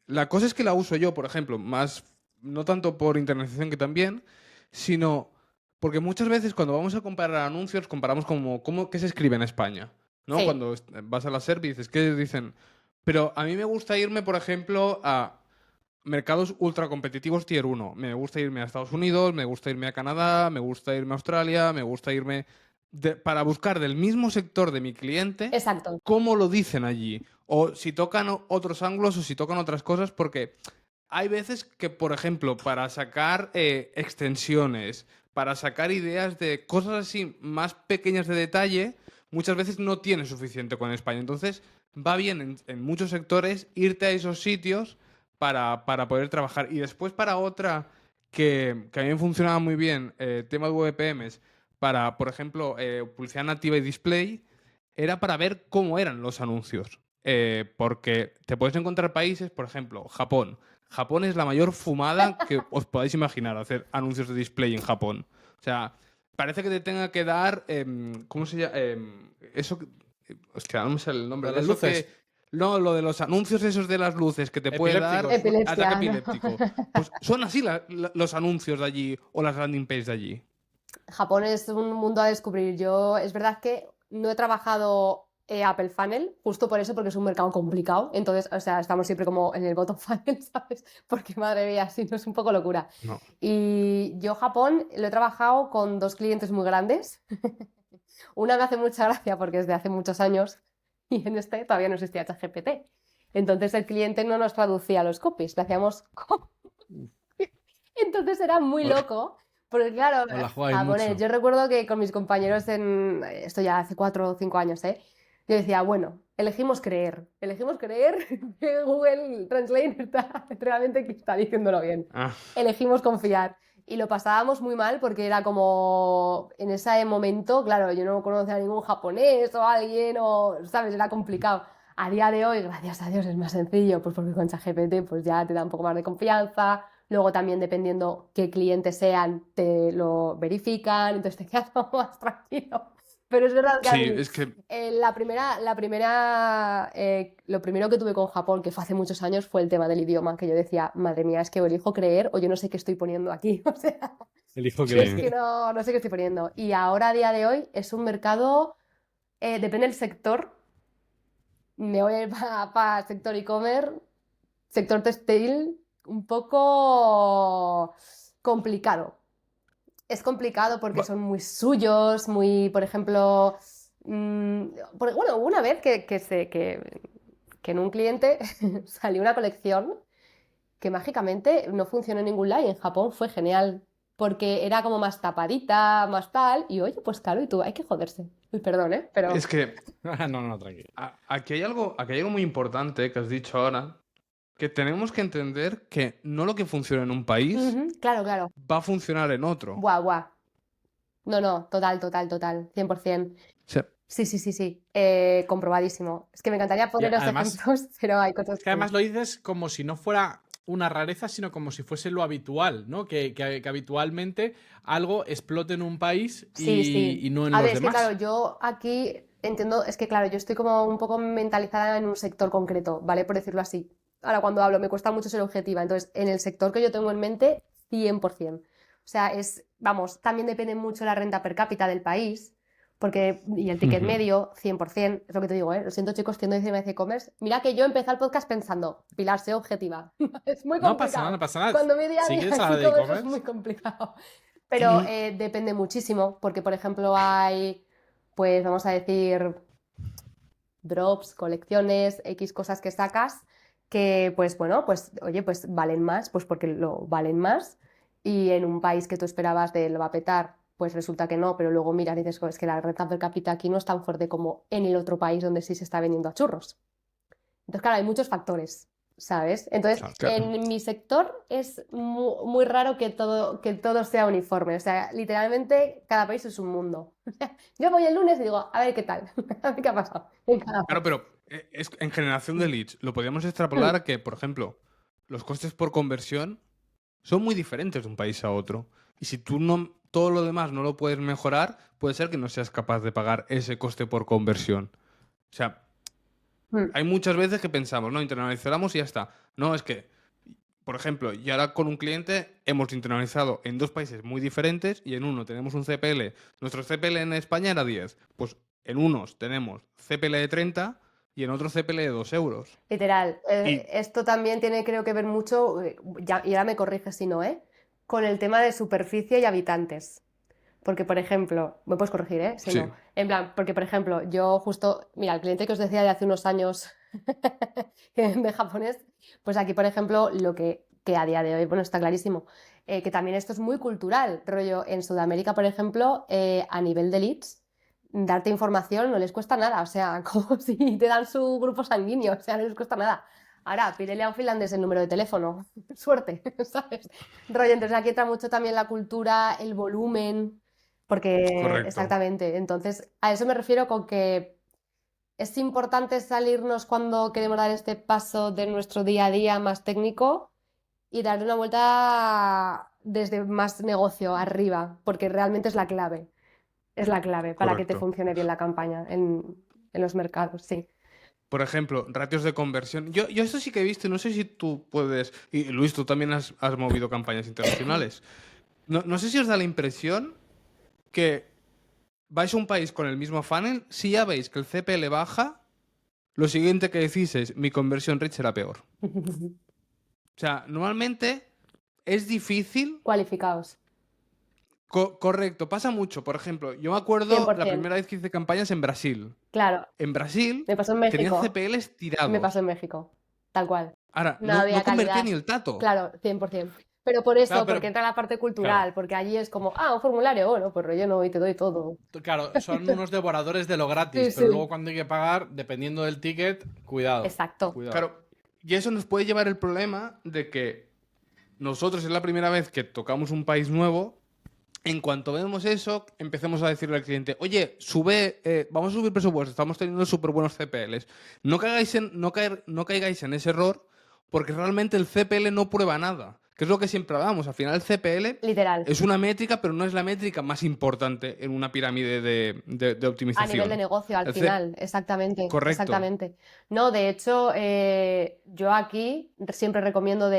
La cosa es que la uso yo, por ejemplo, más, no tanto por internalización que también, sino porque muchas veces cuando vamos a comparar anuncios, comparamos qué se escribe en España, ¿no? Sí. Cuando vas a la SERP y dices, ¿qué dicen? Pero a mí me gusta irme, por ejemplo, a mercados ultra competitivos tier 1. Me gusta irme a Estados Unidos, me gusta irme a Canadá, me gusta irme a Australia, me gusta irme para buscar del mismo sector de mi cliente Exacto. cómo lo dicen allí. O si tocan otros ángulos o si tocan otras cosas, porque hay veces que, por ejemplo, para sacar extensiones, para sacar ideas de cosas así más pequeñas de detalle, muchas veces no tienes suficiente con España. Entonces, va bien en muchos sectores irte a esos sitios para poder trabajar. Y después para otra que a mí me funcionaba muy bien, tema de VPMs, para, por ejemplo, publicidad nativa y display, era para ver cómo eran los anuncios. Porque te puedes encontrar países, por ejemplo, Japón. Japón es la mayor fumada que os podáis imaginar, hacer anuncios de display en Japón. O sea, parece que te tenga que dar, ¿cómo se llama? Eso, es que no me sale el nombre. ¿De las eso luces? no, lo de los anuncios esos de las luces que te puede dar Epilépticos. ataque Epilepsia, ¿no? epiléptico. Pues son así los anuncios de allí o las landing pages de allí. Japón es un mundo a descubrir. Yo, es verdad que no he trabajado Apple Funnel, justo por eso, porque es un mercado complicado. Entonces, o sea, estamos siempre como en el bottom funnel, ¿sabes? Porque madre mía, si no es un poco locura. No. Y yo Japón lo he trabajado con 2 clientes muy grandes. Una me hace mucha gracia porque es de hace muchos años y en este todavía no existía ChatGPT. Entonces el cliente no nos traducía los copies, le hacíamos entonces era muy Hola. loco, porque claro, Os la jugáis japonés, mucho. yo recuerdo que con mis compañeros esto ya hace 4 o 5 años, yo decía, bueno, elegimos creer que Google Translate está realmente que está diciéndolo bien. Ah, Elegimos confiar. Y lo pasábamos muy mal porque era como, en ese momento, claro, yo no conocía a ningún japonés o alguien, o, ¿sabes? Era complicado. A día de hoy, gracias a Dios, es más sencillo, pues porque con ChatGPT pues ya te da un poco más de confianza. Luego también, dependiendo qué clientes sean, te lo verifican, entonces te quedas como más tranquilo. Pero es verdad que a sí, mí, es que lo primero que tuve con Japón, que fue hace muchos años, fue el tema del idioma, que yo decía, madre mía, es que o elijo creer o yo no sé qué estoy poniendo aquí. O sea, Elijo Sí. es creer. que no sé qué estoy poniendo. Y ahora, a día de hoy, es un mercado, depende del sector. Me voy a ir para el sector e-commerce, sector textil, un poco complicado. Es complicado porque va- son muy suyos, muy, por ejemplo, bueno, hubo una vez que en un cliente salió una colección que mágicamente no funcionó en ningún lado y en Japón fue genial, porque era como más tapadita, más tal, y oye, pues claro, y tú, hay que joderse. Uy, perdón, pero... es que No, tranquilo. aquí hay algo muy importante que has dicho ahora, que tenemos que entender que no lo que funciona en un país Ujú, claro, claro. va a funcionar en otro. Buah, buah. No, total, 100%. O sea, Sí. Comprobadísimo. Es que me encantaría Y poneros además, ejemplos, pero hay cosas es que además lo dices como si no fuera una rareza, sino como si fuese lo habitual, ¿no? Que habitualmente algo explote en un país Sí. y no en A ver, los es que claro, demás. yo aquí entiendo, es que claro, yo estoy como un poco mentalizada en un sector concreto, ¿vale? Por decirlo así. Ahora, cuando hablo, me cuesta mucho ser objetiva. Entonces, en el sector que yo tengo en mente, 100%. O sea, vamos, también depende mucho la renta per cápita del país, y el ticket ujú. medio, 100%, es lo que te digo, ¿eh? Lo siento, chicos, tiendo a decirme de e-commerce. Mira que yo empecé el podcast pensando, Pilar, sé objetiva. Es muy No pasa nada, complicado. no pasa nada. Cuando mi día a Si día quieres es hablar de e-commerce es e-commerce, muy complicado. Pero depende muchísimo, porque por ejemplo hay, pues vamos a decir, drops, colecciones, X cosas que sacas que pues bueno, pues oye, pues valen más, pues porque lo valen más y en un país que tú esperabas de lo va a petar, pues resulta que no, pero luego miras y dices, "Jo, es que la renta per cápita aquí no es tan fuerte como en el otro país donde sí se está vendiendo a churros". Entonces, claro, hay muchos factores, ¿sabes? Entonces, Claro. en mi sector es muy raro que todo sea uniforme. O sea, literalmente cada país es un mundo. Yo voy el lunes y digo, a ver qué tal, a ver qué ha pasado en cada Claro, país. pero en generación de leads lo podríamos extrapolar a que, por ejemplo, los costes por conversión son muy diferentes de un país a otro. Y si tú no, todo lo demás no lo puedes mejorar, puede ser que no seas capaz de pagar ese coste por conversión. O sea, Mm. hay muchas veces que pensamos, no, internalizamos y ya está. No, es que, por ejemplo, y ahora con un cliente hemos internalizado en 2 países muy diferentes y en uno tenemos un CPL. Nuestro CPL en España era 10. Pues en unos tenemos CPL de 30 y en otro CPL de 2 euros. Literal. Y Esto también tiene, creo que ver mucho, y ahora me corriges si no, con el tema de superficie y habitantes. Porque, por ejemplo, me puedes corregir, ¿eh? Si sí, no. En plan, porque, por ejemplo, yo justo, mira, el cliente que os decía de hace unos años de japonés, pues aquí, por ejemplo, que a día de hoy, bueno, está clarísimo, que también esto es muy cultural, rollo, en Sudamérica, por ejemplo, a nivel de leads, darte información no les cuesta nada, o sea, como si te dan su grupo sanguíneo, o sea, no les cuesta nada. Ahora, pídele a un finlandés el número de teléfono. Suerte, ¿sabes? Rollo, entonces aquí entra mucho también la cultura, el volumen, porque Correcto. exactamente. Entonces, a eso me refiero con que es importante salirnos cuando queremos dar este paso de nuestro día a día más técnico y darle una vuelta desde más negocio arriba, porque realmente es la clave. Es la clave para que te Correcto. funcione bien la campaña en los mercados, sí. Por ejemplo, ratios de conversión. Yo esto sí que he visto, no sé si tú puedes. Y Luis, tú también has movido campañas internacionales. No sé si os da la impresión que vais a un país con el mismo funnel, si ya veis que el CPL baja, lo siguiente que decís es: mi conversión rate será peor. O sea, normalmente es difícil. Cualificados. Correcto, pasa mucho. Por ejemplo, yo me acuerdo la 100%. primera vez que hice campañas en Brasil. Claro, En Brasil me pasó en tenían México. CPLs Me tirados. pasó en México. Tal cual. Ahora, No no había convertía calidad. ni el tato. Claro, 100%. Pero por Claro, eso, pero porque entra la parte claro, cultural, porque allí es como, un formulario, bueno, pues relleno y te doy todo. claro, son unos devoradores de lo gratis, Sí, pero sí. luego cuando hay que pagar, dependiendo del ticket, cuidado, Exacto. cuidado. Claro, y eso nos puede llevar el problema de que nosotros es la primera vez que tocamos un país nuevo. En cuanto vemos eso, empecemos a decirle al cliente: oye, vamos a subir presupuesto, estamos teniendo súper buenos CPLs. No caigáis en ese error, porque realmente el CPL no prueba nada, que es lo que siempre hablamos. Al final el CPL Literal. es una métrica, pero no es la métrica más importante en una pirámide de A optimización. nivel de negocio, al El C- final, exactamente, Correcto. exactamente. No, de hecho, yo aquí siempre recomiendo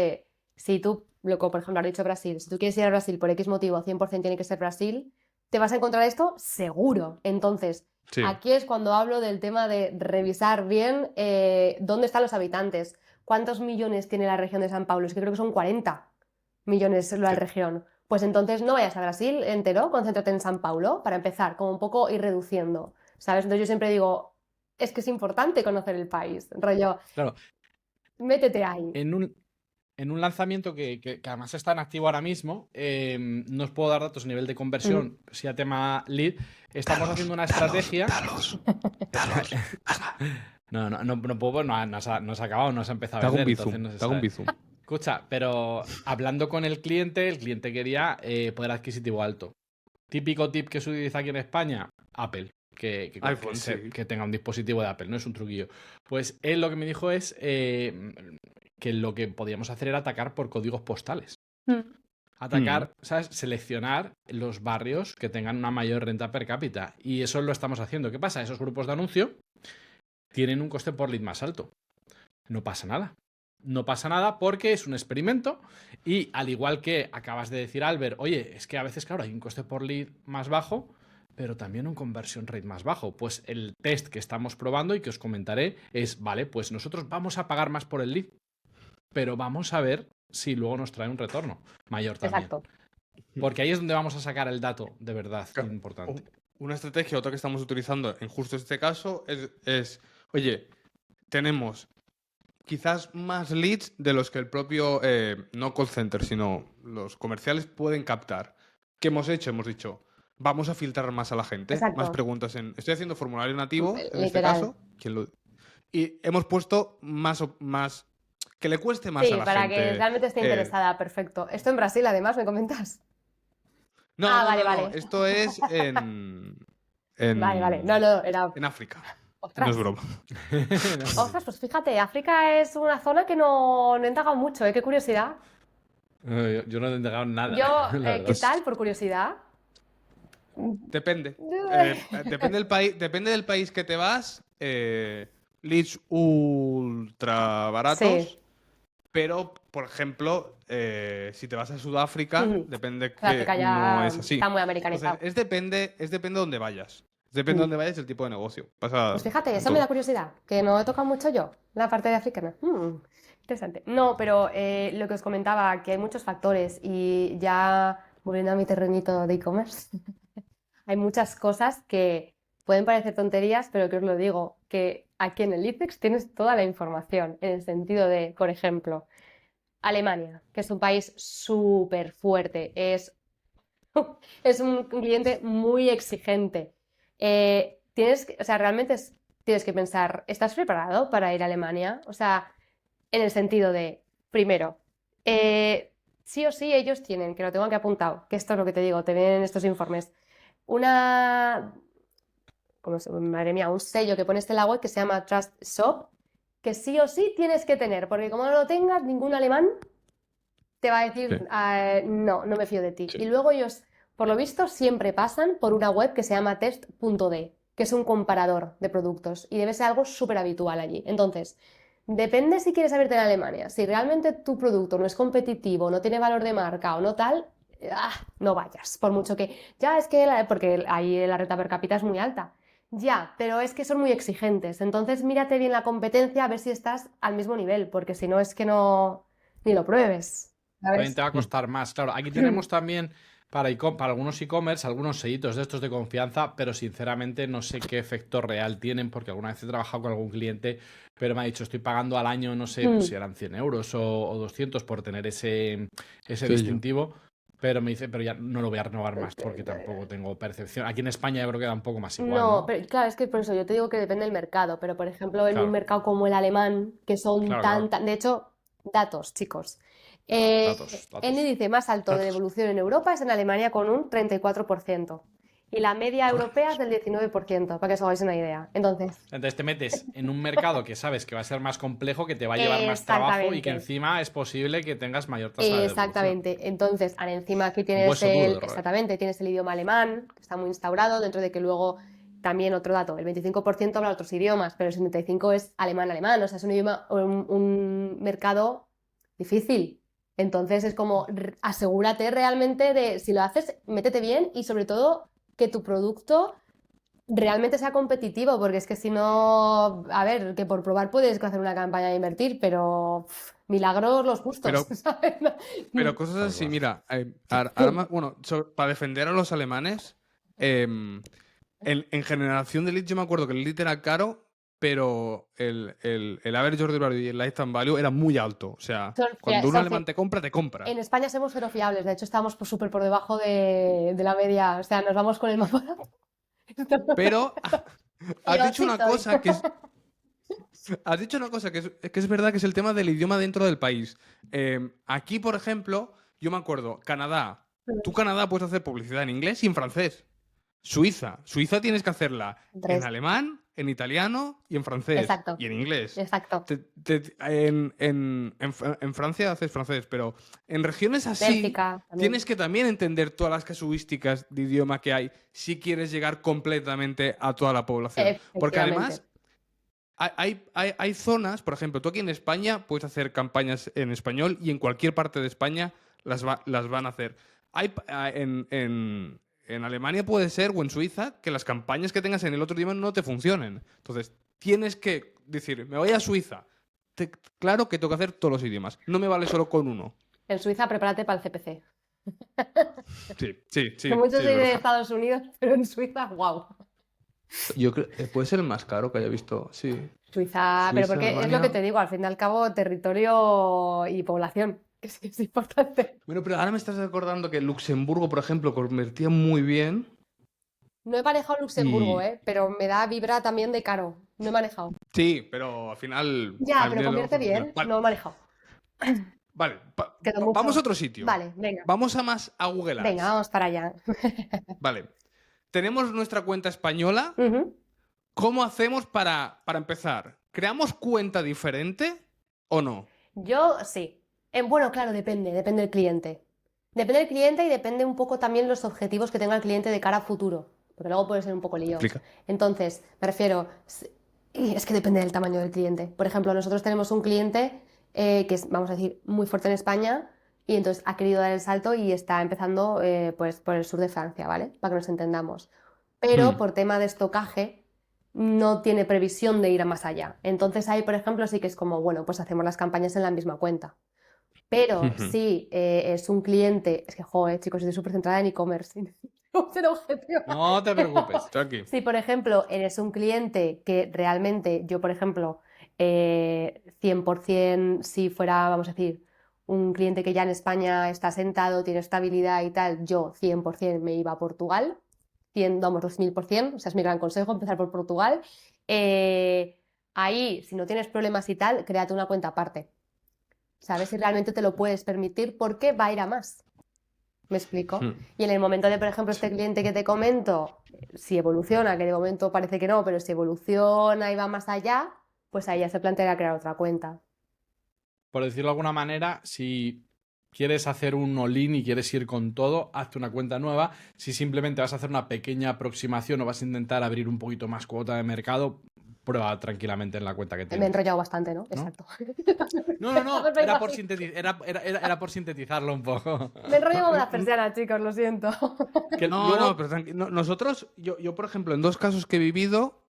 si tú, por ejemplo, has dicho Brasil, si tú quieres ir a Brasil por X motivo, 100% tiene que ser Brasil, te vas a encontrar esto seguro. Entonces, Sí. aquí es cuando hablo del tema de revisar bien dónde están los habitantes, cuántos millones tiene la región de San Pablo, es que creo que son 40 millones la Sí. región. Pues entonces no vayas a Brasil entero, concéntrate en San Paulo para empezar, como un poco ir reduciendo, ¿sabes? Entonces yo siempre digo, es que es importante conocer el país, rollo, Claro, métete ahí. en un lanzamiento que además está en activo ahora mismo, no os puedo dar datos a nivel de conversión, si a tema lead, estamos haciendo una estrategia. No puedo, no se ha acabado, no se ha empezado Te a hago un vender, entonces bizum. no se Te hago un sabe. bizum. Escucha, pero hablando con el cliente quería poder adquisitivo alto. Típico tip que se utiliza aquí en España, Apple. iPhone, sí. Que tenga un dispositivo de Apple, no es un truquillo. Pues él lo que me dijo es que lo que podíamos hacer era atacar por códigos postales. Atacar, ¿sabes? Seleccionar los barrios que tengan una mayor renta per cápita. Y eso lo estamos haciendo. ¿Qué pasa? Esos grupos de anuncio tienen un coste por lead más alto. No pasa nada. No pasa nada porque es un experimento y al igual que acabas de decir, Albert, oye, es que a veces, claro, hay un coste por lead más bajo, pero también un conversion rate más bajo. Pues el test que estamos probando y que os comentaré es, vale, pues nosotros vamos a pagar más por el lead, pero vamos a ver si luego nos trae un retorno mayor también. Exacto. Porque ahí es donde vamos a sacar el dato de verdad Claro. importante. Una estrategia, otra que estamos utilizando en justo este caso, es oye, tenemos quizás más leads de los que el propio, no call center, sino los comerciales pueden captar. ¿Qué hemos hecho? Hemos dicho, vamos a filtrar más a la gente, Exacto. más preguntas estoy haciendo formulario nativo, en este Literal. caso, y hemos puesto más que le cueste más Sí, a la para gente. que realmente esté interesada, perfecto. Esto en Brasil, además, ¿me comentas? No, vale. esto es en Vale. No, era... en África. Ostras. No es broma. Ostras, pues fíjate, África es una zona que no he indagado mucho, ¿eh? Qué curiosidad. Yo no he entregado nada. Yo, la ¿qué verdad. tal, por curiosidad? Depende. Depende del país que te vas. Leads ultra baratos. Sí. Pero, por ejemplo, si te vas a Sudáfrica, depende que Sudáfrica ya no es así. está muy americanizado. Entonces, depende de dónde vayas. Depende de dónde vayas el tipo de negocio. Pasa Pues fíjate, en eso me todo. da curiosidad, que no he tocado mucho yo, la parte de africana. Interesante. No, pero lo que os comentaba, que hay muchos factores y ya volviendo a mi terrenito de e-commerce, hay muchas cosas que pueden parecer tonterías, pero que os lo digo, que aquí en el ICEX tienes toda la información, en el sentido de, por ejemplo, Alemania, que es un país súper fuerte, es un cliente muy exigente. Realmente tienes que pensar, ¿estás preparado para ir a Alemania? O sea, En el sentido de, primero, sí o sí ellos tienen, que lo tengo aquí apuntado, que esto es lo que te digo, te ven en estos informes, madre mía, un sello que pones en la web que se llama Trust Shop, que sí o sí tienes que tener, porque como no lo tengas, ningún alemán te va a decir, no, no me fío de ti. Sí. Y luego ellos, por lo visto, siempre pasan por una web que se llama test.d, que es un comparador de productos y debe ser algo súper habitual allí. Entonces, depende si quieres abrirte en Alemania. Si realmente tu producto no es competitivo, no tiene valor de marca o no tal, no vayas. Por mucho que, ya es que, porque ahí la renta per cápita es muy alta. Ya, pero es que son muy exigentes. Entonces, mírate bien la competencia a ver si estás al mismo nivel, porque si no es que no, ni lo pruebes. También te va a Mm. costar más. Claro, aquí tenemos también para algunos e-commerce algunos sellitos de estos de confianza, pero sinceramente no sé qué efecto real tienen, porque alguna vez he trabajado con algún cliente, pero me ha dicho, estoy pagando al año, no sé pues, si eran 100 euros o 200 por tener ese Sello. distintivo, pero me dice, pero ya no lo voy a renovar más porque tampoco tengo percepción. Aquí en España yo creo que da un poco más igual, No, ¿no? pero claro, es que por eso yo te digo que depende del mercado, pero por ejemplo en un Claro, mercado como el alemán, que son claro, claro. de hecho, datos, chicos. Datos, El datos. índice más alto de Datos. devolución en Europa es en Alemania con un 34% y la media europea es del 19%, para que os hagáis una idea. Entonces, Entonces te metes en un mercado que sabes que va a ser más complejo, que te va a llevar más trabajo y que exactamente. encima es posible que tengas mayor tasa de devolución. Exactamente. Entonces, encima aquí Un tienes hueso duro de roer. exactamente, tienes el idioma alemán, que está muy instaurado, dentro de que luego también otro dato, el 25% habla otros idiomas, pero el 75% es alemán-alemán, o sea, es un idioma, un mercado difícil. Entonces es como, asegúrate realmente de, si lo haces, métete bien y sobre todo que tu producto realmente sea competitivo, porque es que si no, a ver, que por probar puedes hacer una campaña de invertir, pero milagros los justos, Pero, ¿sabes? pero cosas Tal así, cual. mira, ahora bueno, para defender a los alemanes, en generación de leads yo me acuerdo que el lead era caro, pero el average order value y el lifetime value era muy alto. O sea, cuando un alemán te compra, te compra. En España somos cero fiables, de hecho estamos súper por debajo de la media, o sea, nos vamos con el mapa. Pero Y has yo dicho sí una soy. cosa que es, has dicho una cosa que es verdad, que es el tema del idioma dentro del país. Aquí, por ejemplo, yo me acuerdo, Canadá. Tú, Canadá, puedes hacer publicidad en inglés y en francés. Suiza tienes que hacerla en Tres. alemán, en italiano y en francés. Exacto. Y en inglés. Exacto. En Francia haces francés, pero en regiones así Bélgica también. tienes que también entender todas las casuísticas de idioma que hay si quieres llegar completamente a toda la población. Porque además hay zonas, por ejemplo, tú aquí en España puedes hacer campañas en español y en cualquier parte de España las van a hacer. En Alemania puede ser, o en Suiza, que las campañas que tengas en el otro idioma no te funcionen. Entonces, tienes que decir, me voy a Suiza. Claro que tengo que hacer todos los idiomas. No me vale solo con uno. En Suiza, prepárate para el CPC. Sí. Que muchos es soy de verdad. Estados Unidos, pero en Suiza, wow. Yo creo puede ser el más caro que haya visto, sí. Suiza, pero porque es lo Alemania. que te digo, al fin y al cabo, territorio y población, que es importante. Bueno, pero ahora me estás recordando que Luxemburgo, por ejemplo, convertía muy bien. No he manejado Luxemburgo, Y pero me da vibra también de caro. No he manejado. sí, pero al final. Ya, al pero día de hoy convierte funciona. bien. Vale, No he manejado. vale. Quedó mucho. Vamos a otro sitio. Vale, venga. Vamos a Google Ads. Venga, vamos para allá. Vale. Tenemos nuestra cuenta española. Ujú. ¿Cómo hacemos para empezar? ¿Creamos cuenta diferente o no? Yo sí. Bueno, claro, depende del cliente. Depende del cliente y depende un poco también los objetivos que tenga el cliente de cara a futuro, porque luego puede ser un poco lío. Explica. Entonces, me refiero, y es que depende del tamaño del cliente. Por ejemplo, nosotros tenemos un cliente que es, vamos a decir, muy fuerte en España y entonces ha querido dar el salto y está empezando pues por el sur de Francia, ¿vale? Para que nos entendamos. Pero por tema de estocaje no tiene previsión de ir a más allá. Entonces ahí, por ejemplo, sí que es como, bueno, pues hacemos las campañas en la misma cuenta. Pero si es un cliente, es que, joder, chicos, estoy súper centrada en e-commerce. No te preocupes. Tranqui. Si, por ejemplo, eres un cliente que realmente, yo, por ejemplo, 100%, si fuera, vamos a decir, un cliente que ya en España está sentado, tiene estabilidad y tal, yo 100% me iba a Portugal, vamos, 2000%, o sea, es mi gran consejo, empezar por Portugal. Ahí, si no tienes problemas y tal, créate una cuenta aparte. ¿sabes? Si realmente te lo puedes permitir, porque va a ir a más. ¿Me explico? Y en el momento de, por ejemplo, este cliente que te comento, si evoluciona, que de momento parece que no, pero si evoluciona y va más allá, pues ahí ya se planteará crear otra cuenta. Por decirlo de alguna manera, si quieres hacer un all-in y quieres ir con todo, hazte una cuenta nueva. Si simplemente vas a hacer una pequeña aproximación o vas a intentar abrir un poquito más cuota de mercado, prueba tranquilamente en la cuenta que Me he tienes. enrollado bastante, ¿no? ¿No? Exacto. No, Perfecto, era por, así. era por sintetizarlo un poco. Me enrollo como las persianas, chicos, lo siento. Que No, luego, pero nosotros, yo, por ejemplo, en 2 casos que he vivido,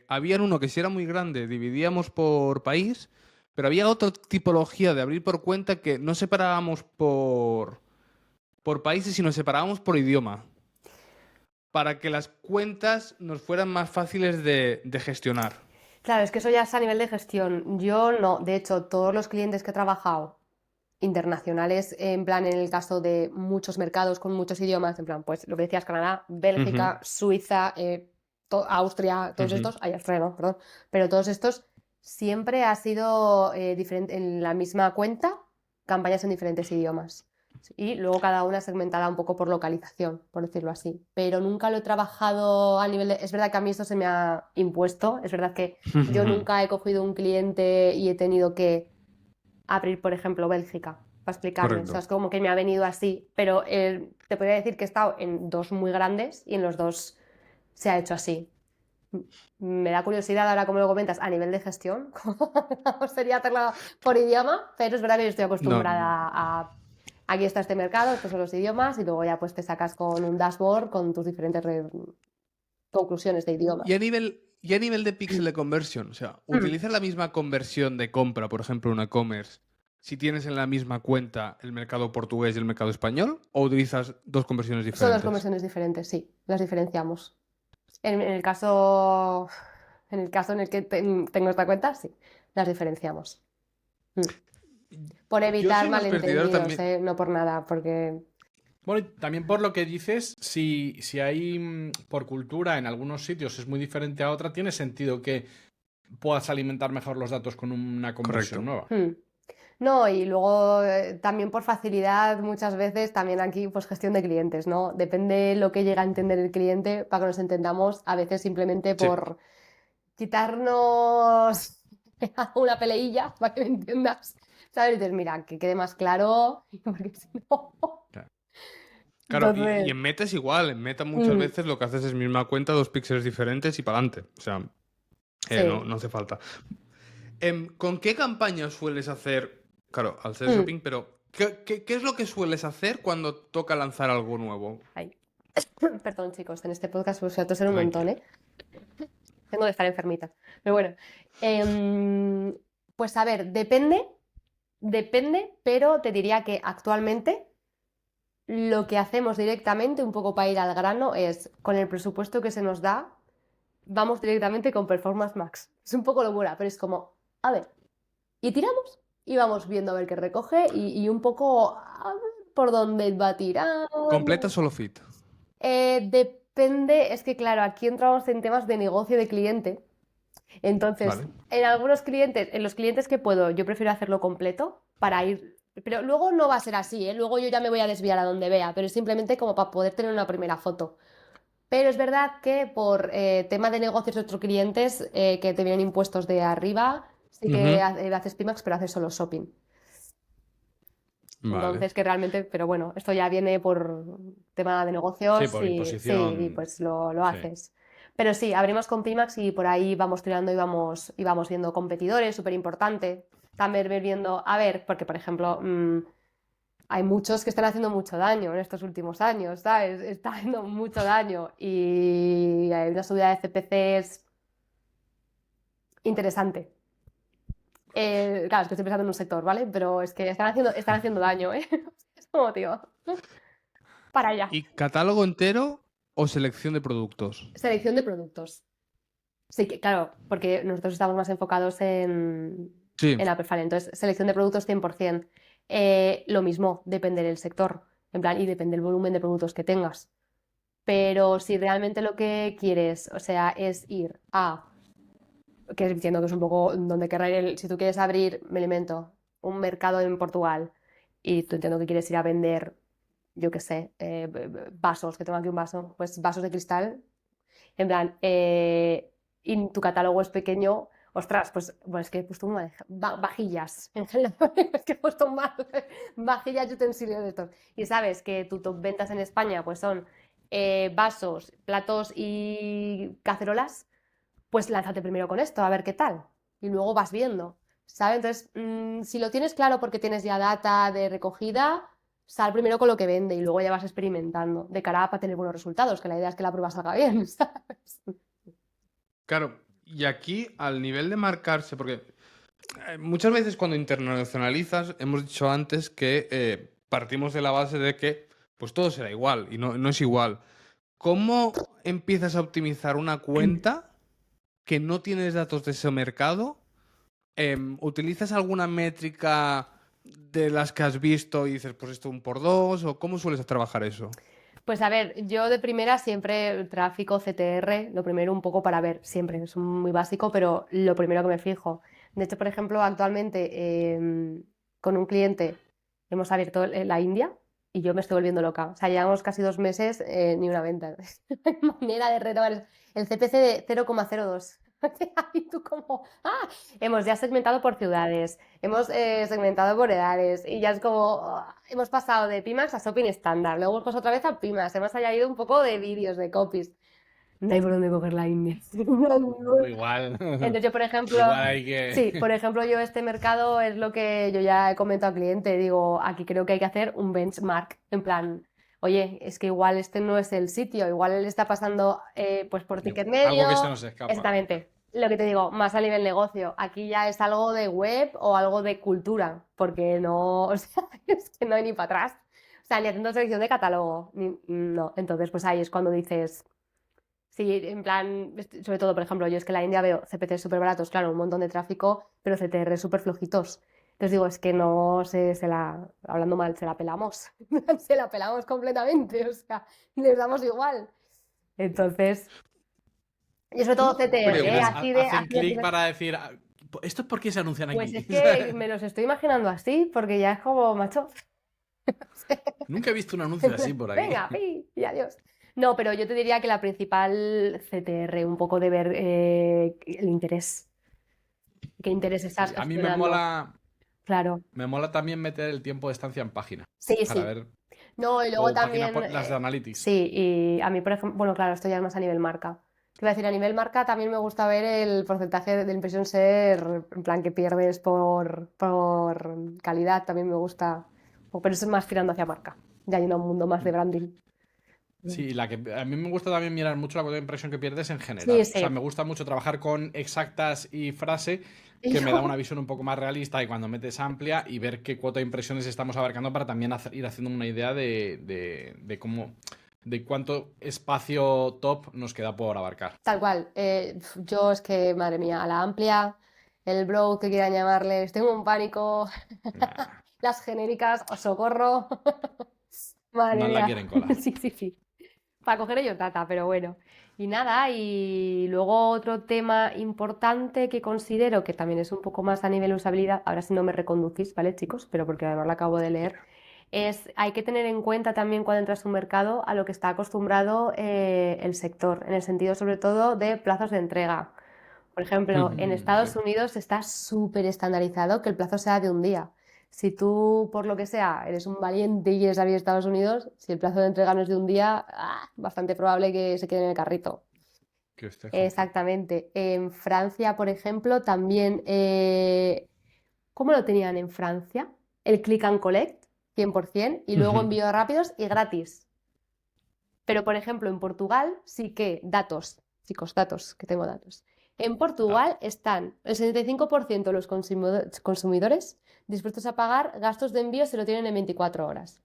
habían uno que si era muy grande, dividíamos por país, pero había otra tipología de abrir por cuenta que no separábamos por países, sino separábamos por idioma, para que las cuentas nos fueran más fáciles de gestionar. Claro, es que eso ya es a nivel de gestión. Yo no, de hecho, todos los clientes que he trabajado internacionales, en plan, en el caso de muchos mercados con muchos idiomas, en plan, pues lo que decías, Canadá, Bélgica, Suiza, Austria, todos estos, Australia no, perdón, pero todos estos siempre ha sido en la misma cuenta, campañas en diferentes idiomas. Y luego cada una segmentada un poco por localización, por decirlo así. Pero nunca lo he trabajado a nivel de... Es verdad que a mí esto se me ha impuesto, es verdad que yo nunca he cogido un cliente y he tenido que abrir, por ejemplo, Bélgica, para explicarme. Correcto. O sea, es como que me ha venido así, pero te podría decir que he estado en 2 muy grandes y en los 2 se ha hecho así. Me da curiosidad ahora cómo lo comentas a nivel de gestión, cómo sería hacerlo por idioma, pero es verdad que yo estoy acostumbrada a... Aquí está este mercado, estos son los idiomas y luego ya pues te sacas con un dashboard con tus diferentes conclusiones de idioma. Y a nivel de píxel de conversión, o sea, ¿utilizas la misma conversión de compra, por ejemplo, en un e-commerce, si tienes en la misma cuenta el mercado portugués y el mercado español? ¿O utilizas 2 conversiones Son 2 diferentes? conversiones diferentes, sí, las diferenciamos. En el caso en el que tengo esta cuenta, sí, las diferenciamos. Por Yo evitar soy más partidario malentendidos, también. no por nada, porque... bueno, y también por lo que dices, si hay por cultura en algunos sitios es muy diferente a otra, tiene sentido que puedas alimentar mejor los datos con una conversión nueva. No, y luego también por facilidad, muchas veces también aquí pues gestión de clientes, ¿no? Depende lo que llega a entender el cliente para que nos entendamos, a veces simplemente Sí. por quitarnos una peleilla para que me entiendas, ¿sabes? Y dices, mira, que quede más claro, porque si no... Claro, Entonces... y en Meta es igual. En Meta muchas veces lo que haces es misma cuenta, 2 píxeles diferentes y para adelante. O sea, Sí. no hace falta. ¿Con qué campañas sueles hacer? Claro, al ser shopping, pero ¿qué es lo que sueles hacer cuando toca lanzar algo nuevo? Ay. Perdón, chicos, en este podcast pues voy a toser un montón, ¿eh? Tengo de estar enfermita. Pero bueno, pues a ver, depende, pero te diría que actualmente lo que hacemos directamente, un poco para ir al grano, es con el presupuesto que se nos da, vamos directamente con Performance Max. Es un poco locura, pero es como, a ver, y tiramos y vamos viendo a ver qué recoge y un poco a ver por dónde va tirando. ¿Completa solo fit? Depende, es que claro, aquí entramos en temas de negocio de cliente. Entonces, Vale. en algunos clientes, en los clientes que puedo, yo prefiero hacerlo completo para ir. Pero luego no va a ser así, ¿eh? Luego yo ya me voy a desviar a donde vea, pero es simplemente como para poder tener una primera foto. Pero es verdad que por tema de negocios de otros clientes que te vienen impuestos de arriba, sí que haces Pimax, pero haces solo shopping. Vale. Entonces, que realmente, pero bueno, esto ya viene por tema de negocios Sí, por imposición. sí, y pues lo Sí. haces. Pero sí, abrimos con Pimax y por ahí vamos tirando y vamos viendo competidores, súper importante. También viendo, a ver, porque por ejemplo, hay muchos que están haciendo mucho daño en estos últimos años, ¿sabes? Está haciendo mucho daño y hay una subida de CPCs interesante. Claro, es que estoy pensando en un sector, ¿vale? Pero es que están haciendo daño, ¿eh? Es como, tío, para allá. ¿Y catálogo entero o selección de productos? Selección de productos. Sí, que claro, porque nosotros estamos más enfocados en Apple File, entonces selección de productos 100%. Lo mismo, depende del sector, en plan, y depende del volumen de productos que tengas. Pero si realmente lo que quieres, o sea, es ir a, que entiendo que es un poco donde querrá ir, si tú quieres abrir, me alimento, un mercado en Portugal y tú entiendo que quieres ir a vender, yo qué sé, vasos, que tengo aquí un vaso, pues vasos de cristal, en plan, y tu catálogo es pequeño, ostras, pues es que he puesto vajillas, en general, es que he puesto vajillas y utensilios de estos. Y sabes que tu top ventas en España pues son vasos, platos y cacerolas, pues lánzate primero con esto, a ver qué tal. Y luego vas viendo, ¿sabes? Entonces, si lo tienes claro porque tienes ya data de recogida, sal primero con lo que vende y luego ya vas experimentando de cara a tener buenos resultados, que la idea es que la prueba salga bien, ¿sabes? Claro, y aquí al nivel de marcarse, porque muchas veces cuando internacionalizas, hemos dicho antes que partimos de la base de que pues todo será igual y no es igual. ¿Cómo empiezas a optimizar una cuenta que no tienes datos de ese mercado? ¿Utilizas alguna métrica de las que has visto y dices, pues esto 1 por 2? ¿O cómo sueles trabajar eso? Pues a ver, yo de primera siempre tráfico, CTR, lo primero un poco para ver, siempre, es muy básico, pero lo primero que me fijo. De hecho, por ejemplo, actualmente con un cliente hemos abierto la India y yo me estoy volviendo loca. O sea, llevamos casi 2 meses, ni una venta. No hay manera de retomar el CPC de 0,02. Y tú como, hemos ya segmentado por ciudades, hemos segmentado por edades y ya es como, hemos pasado de Pimax a Shopping estándar, luego hemos pasado otra vez a Pimax, hemos añadido un poco de vídeos, de copies. No hay por dónde coger la India. Igual. Entonces yo, por ejemplo, Igual hay que. sí, por ejemplo, yo este mercado es lo que yo ya he comentado al cliente, digo, aquí creo que hay que hacer un benchmark, en plan, oye, es que igual este no es el sitio, igual él está pasando pues por ticket medio. Algo que se nos escapa. Exactamente. Lo que te digo, más a nivel negocio. Aquí ya es algo de web o algo de cultura, porque no, o sea, es que no hay ni para atrás. O sea, ni haciendo selección de catálogo, no. Entonces, pues ahí es cuando dices, sí, en plan, sobre todo, por ejemplo, yo es que en la India veo CPC súper baratos, claro, un montón de tráfico, pero CTR súper flojitos. Entonces digo, es que no hablando mal, se la pelamos. Se la pelamos completamente, o sea, les damos igual. Entonces, yo sobre todo CTR, Hacen clic para decir, ¿esto es por qué se anuncian aquí? Pues es que me los estoy imaginando así, porque ya es como, macho. Nunca he visto un anuncio así por aquí. Venga, y adiós. No, pero yo te diría que la principal CTR, un poco de ver el interés. ¿Qué interés estás A mí gestionando? Claro. me mola también meter el tiempo de estancia en página. Sí, Para sí. ver. No, y luego O página también, las de Analytics. sí, y a mí, por ejemplo, bueno, claro, esto ya es más a nivel marca. Te iba a decir, a nivel marca también me gusta ver el porcentaje de impresión ser, en plan, que pierdes por calidad, también me gusta, pero eso es más tirando hacia marca, ya yendo a un mundo más de branding. Sí, a mí me gusta también mirar mucho la cuota de impresión que pierdes en general. Sí, O sea, sí. me gusta mucho trabajar con exactas y frase, que me da una visión un poco más realista y cuando metes amplia y ver qué cuota de impresiones estamos abarcando para también ir haciendo una idea de cómo, de cuánto espacio top nos queda por abarcar. Tal cual. Yo es que, madre mía, a la amplia, el bro que quieran llamarles, tengo un pánico, Nah, las genéricas, os socorro. Madre no la mía. quieren colar. Sí, sí, sí. Para coger ellos data, pero bueno. Y nada, y luego otro tema importante que considero que también es un poco más a nivel usabilidad, ahora sí no me reconducís, ¿vale, chicos? Pero porque además lo acabo de leer, hay que tener en cuenta también cuando entras a un mercado a lo que está acostumbrado el sector, en el sentido sobre todo de plazos de entrega. Por ejemplo, en Estados Sí. Unidos está súper estandarizado que el plazo sea de un día. Si tú, por lo que sea, eres un valiente y quieres abrir Estados Unidos, si el plazo de entrega no es de un día, bastante probable que se quede en el carrito. Que esté Exactamente. En Francia, por ejemplo, también, ¿cómo lo tenían en Francia? El click and collect, 100%, y luego envíos rápidos y gratis. Pero, por ejemplo, en Portugal sí que datos, chicos, datos, que tengo datos. En Portugal están el 75% de los consumidores dispuestos a pagar gastos de envío si lo tienen en 24 horas.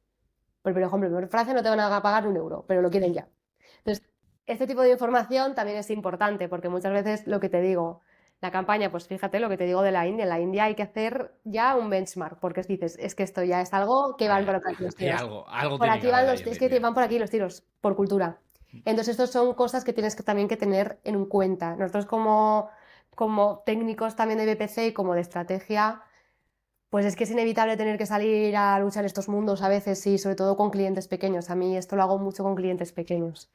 Por ejemplo, en Francia no te van a pagar un euro, pero lo quieren ya. Entonces, este tipo de información también es importante porque muchas veces lo que te digo, la campaña, pues fíjate lo que te digo de la India. En la India hay que hacer ya un benchmark porque dices, es que esto ya es algo que van por aquí los tiros. Algo Por tiene aquí que van haber los, ahí en es la que India. van por aquí los tiros, por cultura. Entonces, estas son cosas que tienes también que tener en cuenta. Nosotros como técnicos también de BPC y como de estrategia, Pues es que es inevitable tener que salir a luchar estos mundos a veces, sí, sobre todo con clientes pequeños. A mí esto lo hago mucho con clientes pequeños.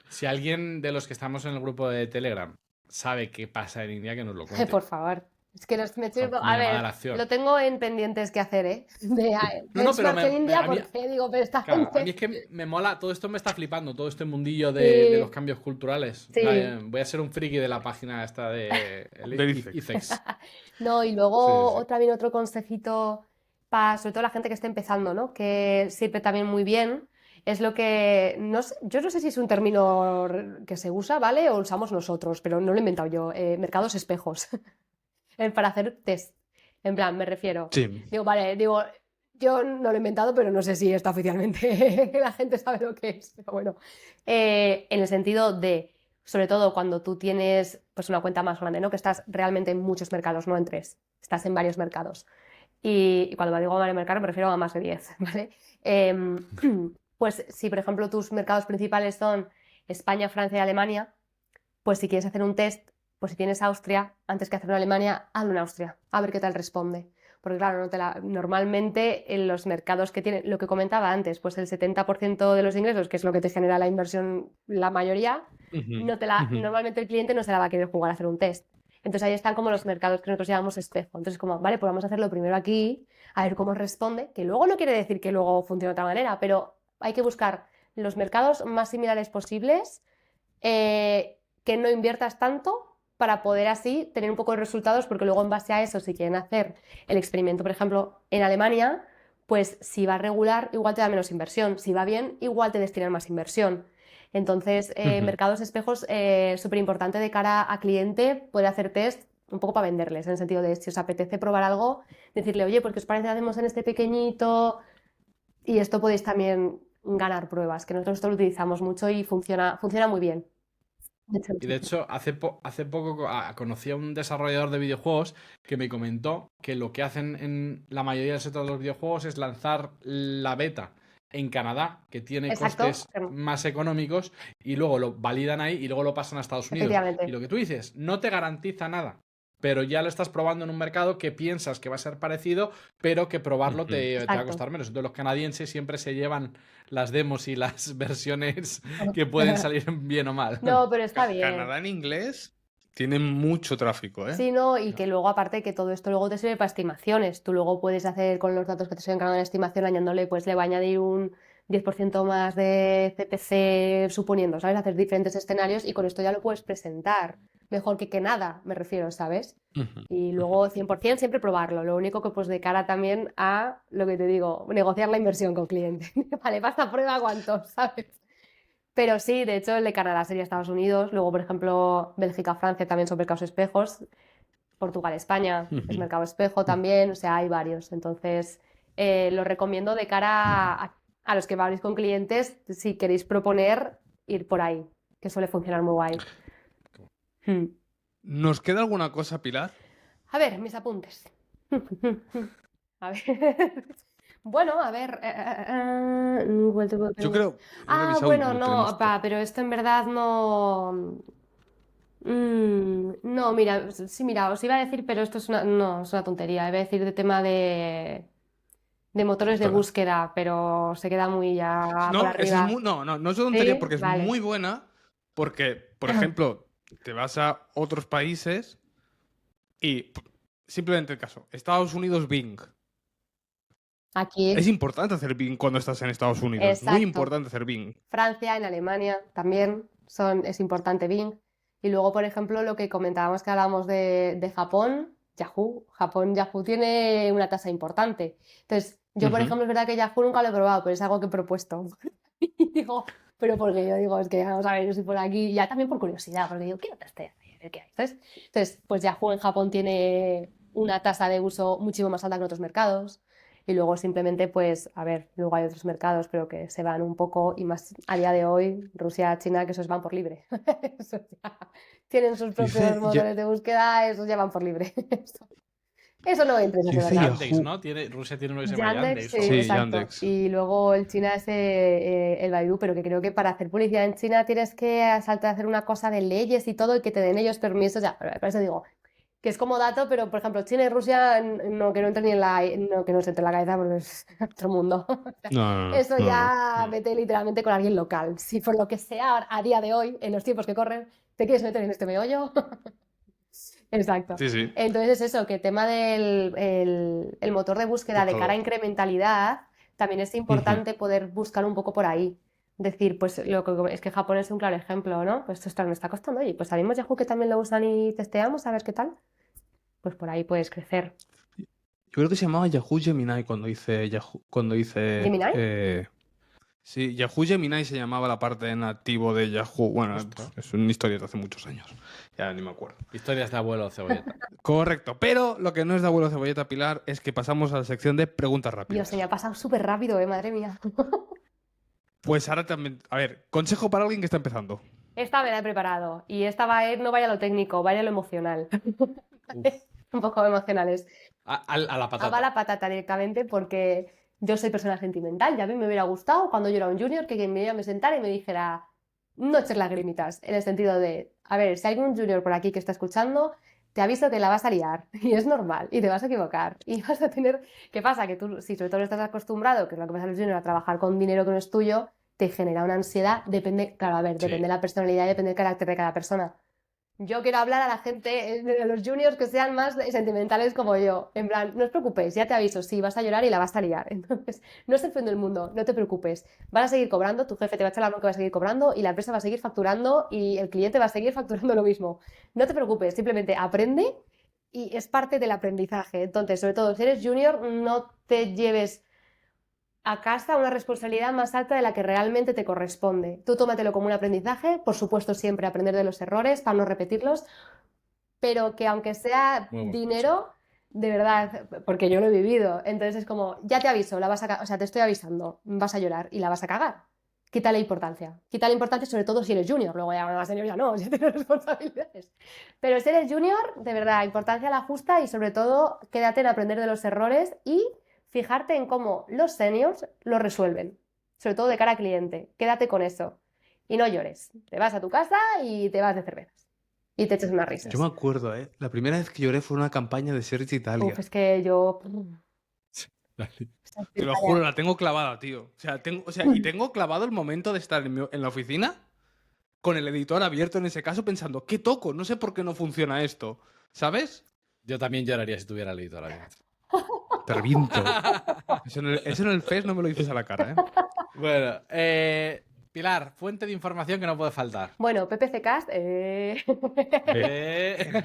Si alguien de los que estamos en el grupo de Telegram sabe qué pasa en India, que nos lo cuente. Por favor. Es que me estoy... Como A llamada a ver, la acción. lo tengo en pendientes que hacer, ¿eh? De No, pero benchmark en India, a mí, porque digo, pero esta claro, a mí gente... es que me mola, todo esto me está flipando, todo este mundillo de los Sí, cambios culturales. sí. Voy a ser un friki de la página esta de Del ICEX. ICEX. No, y Sí, luego sí, sí. también otro consejito para sobre todo la gente que está empezando, ¿no? Que sirve también muy bien. Es lo que, no sé, yo no sé si es un término que se usa, ¿vale? O lo usamos nosotros, pero no lo he inventado yo. Mercados espejos. Para hacer test. En plan, me refiero. Sí. Digo, vale, digo, yo no lo he inventado, pero no sé si está oficialmente, la gente sabe lo que es. Pero bueno, en el sentido de, sobre todo cuando tú tienes pues una cuenta más grande, ¿no? Que estás realmente en muchos mercados, no en 3. Estás en varios mercados. Y cuando digo varios mercados me refiero a más de 10, ¿vale? Pues si, por ejemplo, tus mercados principales son España, Francia y Alemania, pues si quieres hacer un test, pues si tienes Austria, antes que hacerlo en Alemania, hazlo en Austria, a ver qué tal responde. Porque claro, normalmente en los mercados que tienen, lo que comentaba antes, pues el 70% de los ingresos, que es lo que te genera la inversión, la mayoría, normalmente el cliente no se la va a querer jugar a hacer un test. Entonces ahí están como los mercados que nosotros llamamos espejo. Entonces como, vale, pues vamos a hacerlo primero aquí, a ver cómo responde, que luego no quiere decir que luego funcione de otra manera, pero hay que buscar los mercados más similares posibles, que no inviertas tanto para poder así tener un poco de resultados, porque luego en base a eso, si quieren hacer el experimento, por ejemplo, en Alemania, pues si va regular, igual te da menos inversión. Si va bien, igual te destinan más inversión. Entonces, mercados espejos, súper importante de cara a cliente, poder hacer test un poco para venderles, en el sentido de si os apetece probar algo, decirle, oye, pues ¿qué os parece hacemos en este pequeñito? Y esto podéis también ganar pruebas, que nosotros esto lo utilizamos mucho y funciona muy bien. Y de hecho, hace poco conocí a un desarrollador de videojuegos que me comentó que lo que hacen en la mayoría del sector de los videojuegos es lanzar la beta en Canadá, que tiene Exacto, costes más económicos, y luego lo validan ahí y luego lo pasan a Estados Unidos. efectivamente. Y lo que tú dices, no te garantiza nada, pero ya lo estás probando en un mercado que piensas que va a ser parecido, pero que probarlo te va a Exacto. costar menos. Entonces los canadienses siempre se llevan las demos y las versiones que pueden salir bien o mal. No, pero está bien. Canadá en inglés tiene mucho tráfico, ¿eh? Sí, no, y que luego, aparte, que todo esto luego te sirve para estimaciones. Tú luego puedes hacer con los datos que te estoy encargando en estimación, añadiéndole, pues le va a añadir un 10% más de CPC, suponiendo, ¿sabes? Hacer diferentes escenarios y con esto ya lo puedes presentar. Mejor que nada, me refiero, ¿sabes? Y luego 100% siempre probarlo. Lo único que pues de cara también a lo que te digo, negociar la inversión con cliente. Vale, pasa prueba cuánto, ¿sabes? Pero sí, de hecho el de Canadá sería Estados Unidos, luego por ejemplo Bélgica, Francia también son mercados espejos, Portugal, España es mercado espejo también, o sea, hay varios. Entonces lo recomiendo de cara a los que habléis con clientes, si queréis proponer, ir por ahí, que suele funcionar muy guay. ¿Nos queda alguna cosa, Pilar? A ver, mis apuntes. A ver. Bueno, a ver. Yo creo. Bueno, no, pero esto en verdad no. No, mira, sí, mira, os iba a decir, pero esto es no, es una tontería. Iba a decir de tema de motores de búsqueda, pero se queda muy ya por arriba. No es una tontería ¿Sí? porque es Vale. muy buena. Porque, por ejemplo, te vas a otros países y simplemente el caso, Estados Unidos, Bing. Aquí. Es importante hacer Bing cuando estás en Estados Unidos. Exacto. Muy importante hacer Bing. Francia, en Alemania también es importante Bing. Y luego, por ejemplo, lo que comentábamos que hablábamos de Japón, Yahoo. Yahoo tiene una tasa importante. Entonces, yo, por ejemplo, es verdad que Yahoo nunca lo he probado, pero es algo que he propuesto. Y digo, pero porque yo digo, es que vamos a ver, yo estoy por aquí, ya también por curiosidad, porque digo, quiero testear, a ver qué hay. Entonces, pues Yahoo en Japón tiene una tasa de uso muchísimo más alta que en otros mercados. Y luego simplemente, pues, a ver, luego hay otros mercados, pero que se van un poco, y más a día de hoy, Rusia, China, que esos van por libre. Eso ya, tienen sus propios motores de búsqueda, esos ya van por libre. Eso no entra en ese mercado. Yandex, ¿no? Rusia tiene uno que se llama Yandex. Sí, Sí, exacto. Yandex. Y luego el China es el Baidu, pero que creo que para hacer publicidad en China tienes que hacer una cosa de leyes y todo y que te den ellos permisos. Ya, por eso digo que es como dato, pero por ejemplo, China y Rusia, no, que no entre ni en la, no, que no se entre en la cabeza porque es otro mundo. Eso ya vete literalmente con alguien local. Si por lo que sea, a día de hoy, en los tiempos que corren, te quieres meter en este meollo. Exacto. Sí. Entonces es eso, que tema del el motor de búsqueda de cara a incrementalidad, también es importante poder buscar un poco por ahí. Decir, pues es que Japón es un claro ejemplo, ¿no? Pues esto me está costando. Oye, pues sabemos Yahoo que también lo usan y testeamos, a ver qué tal. Pues por ahí puedes crecer. Yo creo que se llamaba Yahoo Gemini cuando hice ¿Gemini? Sí, Yahoo Gemini se llamaba la parte nativo de Yahoo. Bueno, es una historia de hace muchos años. Ya ni me acuerdo. Historias de abuelo cebolleta. Correcto, pero lo que no es de abuelo cebolleta, Pilar, es que pasamos a la sección de preguntas rápidas. Dios, se me ha pasado súper rápido, madre mía. Pues ahora también, a ver, consejo para alguien que está empezando. Esta me la he preparado y esta va a ir, no vaya a lo técnico, vaya a lo emocional. Un poco emocionales. A la patata. Va a la patata directamente porque yo soy persona sentimental y a mí me hubiera gustado cuando yo era un junior que me sentara y me dijera no eches lagrimitas, en el sentido de, a ver, si hay un junior por aquí que está escuchando, te aviso que la vas a liar y es normal y te vas a equivocar y vas a tener, ¿qué pasa? Que tú, si sobre todo no estás acostumbrado, que es lo que pasa a los juniors, a trabajar con dinero que no es tuyo, te genera una ansiedad, depende, claro, a ver, depende de la personalidad y depende del carácter de cada persona. Yo quiero hablar a la gente, a los juniors que sean más sentimentales como yo. En plan, no os preocupéis, ya te aviso, sí, vas a llorar y la vas a liar. Entonces, no es el fin del mundo, no te preocupes. Vas a seguir cobrando, tu jefe te va a echar la bronca, va a seguir cobrando y la empresa va a seguir facturando y el cliente va a seguir facturando lo mismo. No te preocupes, simplemente aprende y es parte del aprendizaje. Entonces, sobre todo, si eres junior, no te lleves a casa una responsabilidad más alta de la que realmente te corresponde. Tú tómatelo como un aprendizaje, por supuesto siempre aprender de los errores para no repetirlos, pero que aunque sea dinero, de verdad, porque yo lo he vivido, entonces es como, ya te aviso, o sea, te estoy avisando, vas a llorar y la vas a cagar. Quítale importancia sobre todo si eres junior, luego ya más senior ya no, ya tienes responsabilidades. Pero si eres junior, de verdad, importancia a la justa y sobre todo quédate en aprender de los errores y fijarte en cómo los seniors lo resuelven, sobre todo de cara al cliente. Quédate con eso y no llores. Te vas a tu casa y te vas de cervezas y te echas unas risas. Yo me acuerdo, la primera vez que lloré fue una campaña de Serge Italia. Uf, es que yo... Te lo juro, la tengo clavada, tío. Y tengo clavado el momento de estar en la oficina con el editor abierto en ese caso pensando, ¿qué toco? No sé por qué no funciona esto. ¿Sabes? Yo también lloraría si tuviera el editor abierto. Te reviento. Eso en el FES no me lo dices a la cara, ¿eh? Bueno, Pilar, fuente de información que no puede faltar. Bueno, PPCcast. Bien,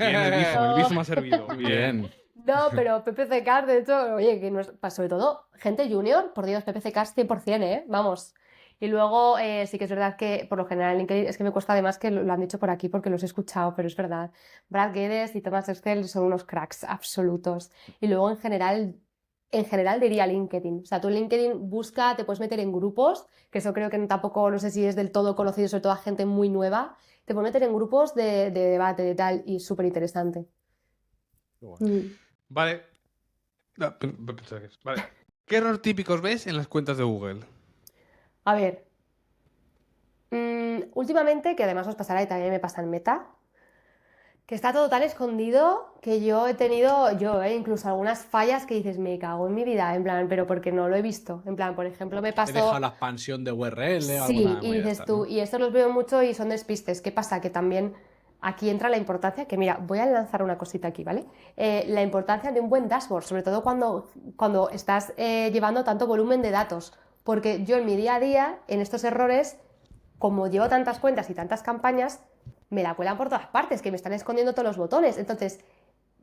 el bizo me ha servido. Bien. No, pero PPCcast, de hecho, oye, que no es, sobre todo, gente junior, por Dios, PPCcast 100%, ¿eh? Vamos. Y luego sí que es verdad que por lo general en LinkedIn es que me cuesta además que lo han dicho por aquí porque los he escuchado, pero es verdad. Brad Geddes y Thomas Excel son unos cracks absolutos. Y luego en general diría LinkedIn. O sea, tú en LinkedIn busca, te puedes meter en grupos, que eso creo que tampoco, no sé si es del todo conocido, sobre todo a gente muy nueva. Te puedes meter en grupos de debate, de tal, y súper interesante. Vale. Vale. ¿Qué error típicos ves en las cuentas de Google? A ver. Últimamente, que además os pasará y también me pasa en Meta, que está todo tan escondido que yo he tenido, incluso algunas fallas que dices, me cago en mi vida, en plan, pero porque no lo he visto. En plan, por ejemplo, me pasó... He dejado la expansión de URL o Sí, alguna y dices tú, y estos los veo mucho y son despistes. ¿Qué pasa? Que también aquí entra la importancia, que mira, voy a lanzar una cosita aquí, ¿vale? La importancia de un buen dashboard, sobre todo cuando estás llevando tanto volumen de datos. Porque yo en mi día a día, en estos errores, como llevo tantas cuentas y tantas campañas, me la cuelan por todas partes, que me están escondiendo todos los botones. Entonces,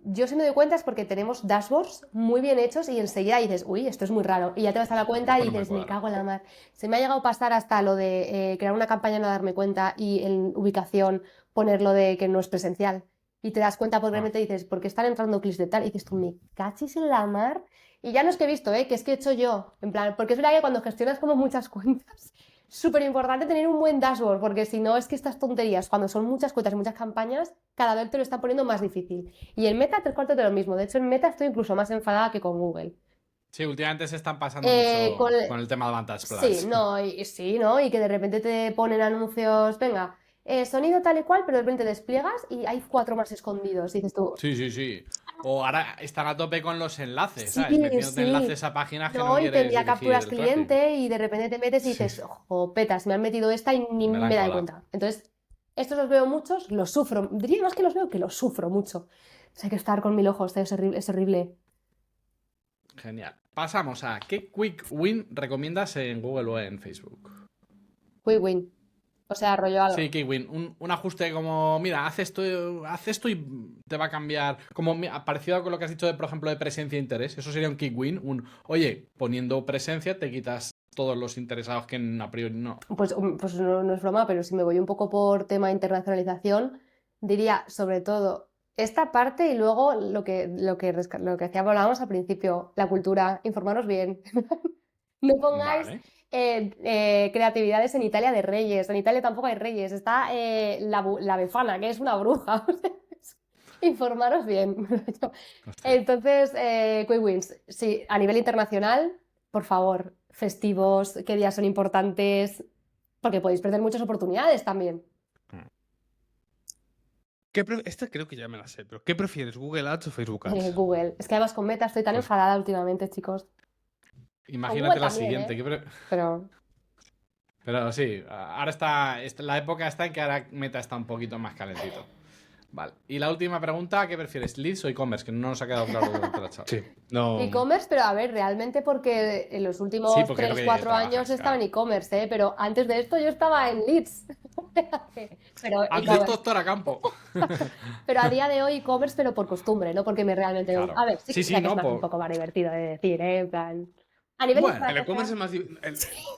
yo si me doy cuenta es porque tenemos dashboards muy bien hechos y enseguida dices, uy, esto es muy raro. Y ya te vas a la cuenta y dices, me cago en la mar. Se me ha llegado a pasar hasta lo de crear una campaña, no darme cuenta y en ubicación ponerlo de que no es presencial. Y te das cuenta porque realmente dices, ¿por qué están entrando clics de tal? Y dices tú, me cachis en la mar. Y ya no es que he visto, que es que he hecho yo. En plan, porque es verdad que cuando gestionas como muchas cuentas, súper importante tener un buen dashboard, porque si no es que estas tonterías, cuando son muchas cuentas y muchas campañas, cada vez te lo está poniendo más difícil. Y en Meta, 3/4 de lo mismo. De hecho, en Meta estoy incluso más enfadada que con Google. Sí, últimamente se están pasando mucho con el tema de Vantage Plus. Sí, ¿no? Y que de repente te ponen anuncios, venga, sonido tal y cual, pero de repente despliegas y hay 4 más escondidos. Y dices tú, Sí. O ahora están a tope con los enlaces, sí, ¿sabes? Metiéndote sí. enlaces a páginas que no No, y te quieres envía dirigir capturas el tráfico. cliente y de repente te metes y Sí, dices, ojo, petas, me han metido esta y ni me la han me da colado. cuenta. Entonces, estos los veo muchos, los sufro. Diría más que los veo que los sufro mucho. O sea, hay que estar con 1000 ojos, es horrible, es horrible. Genial. Pasamos a ¿qué quick win recomiendas en Google o en Facebook? Quick win. O sea, rollo algo. Sí, quick win. Un ajuste como, mira, haz esto y te va a cambiar. Como parecido con lo que has dicho de, por ejemplo, de presencia e interés. Eso sería un quick win. Oye, poniendo presencia te quitas todos los interesados que a priori no. Pues no es broma, pero si me voy un poco por tema internacionalización, diría sobre todo esta parte y luego lo que hablábamos al principio, la cultura, informaros bien. No pongáis Vale. creatividades en Italia de reyes. En Italia tampoco hay reyes. Está la Befana, que es una bruja. Informaros bien. Hostia. Entonces, quick wins. Sí, a nivel internacional, por favor, festivos, qué días son importantes, porque podéis perder muchas oportunidades también. Esta creo que ya me la sé, pero ¿qué prefieres, Google Ads o Facebook Ads? Google. Es que además con Meta estoy tan Pues- enfadada últimamente, chicos. Imagínate Google la también, siguiente. Pero Pero sí, ahora está. La época está en que ahora Meta está un poquito más calentito. Vale. Y la última pregunta, ¿qué prefieres? ¿Leads o e-commerce? Que no nos ha quedado claro durante la charla. Sí, no. e-commerce, pero a ver, realmente porque en los últimos Sí, porque es lo 3, que 4 trabajas, años estaba en claro. e-commerce, pero antes de esto yo estaba en Leads. Pero Antes e-commerce. doctora Campo. Pero a día de hoy e-commerce, pero por costumbre, no porque me realmente... Claro. A ver, sí que Sí, quizá que no, es más, un poco más divertido de decir, ¿eh? En plan... A nivel Bueno, El estrategia- e-commerce es más.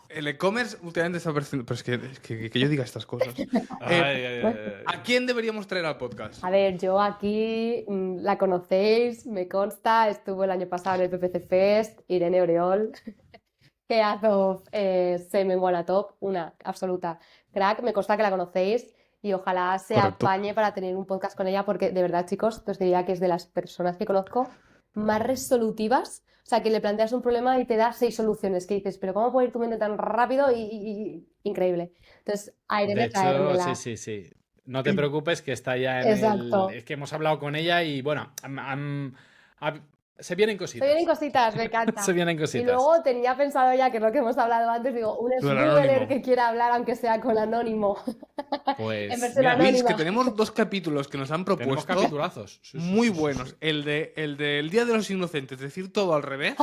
El e-commerce últimamente está apareciendo. Pero es que yo diga estas cosas. ¿A quién deberíamos traer al podcast? A ver, yo aquí la conocéis, me consta, estuvo el año pasado en el PPC Fest, Irene Oreol, Head of Semen Wanna Top, una absoluta crack, me consta que la conocéis y ojalá se Correcto. apañe para tener un podcast con ella porque de verdad, chicos, os diría que es de las personas que conozco más resolutivas, o sea, que le planteas un problema y te da 6 soluciones, que dices, pero ¿cómo puede ir tu mente tan rápido? Y increíble. Entonces, a Irene De hecho, traérmela. sí. No te preocupes que está ya en Exacto. Es que hemos hablado con ella y bueno, se vienen Se cositas. vienen cositas, me encanta. Se vienen Y cositas. luego tenía pensado ya, que es lo que hemos hablado antes, digo, un Lo del Googler anónimo. que quiera hablar, aunque sea con anónimo. En Pues versión mira, anónima. Luis, que tenemos 2 capítulos que nos han tenemos propuesto. capitulazos. Sí, Muy sí, sí, buenos. sí. El del Día de los Inocentes, decir todo al revés.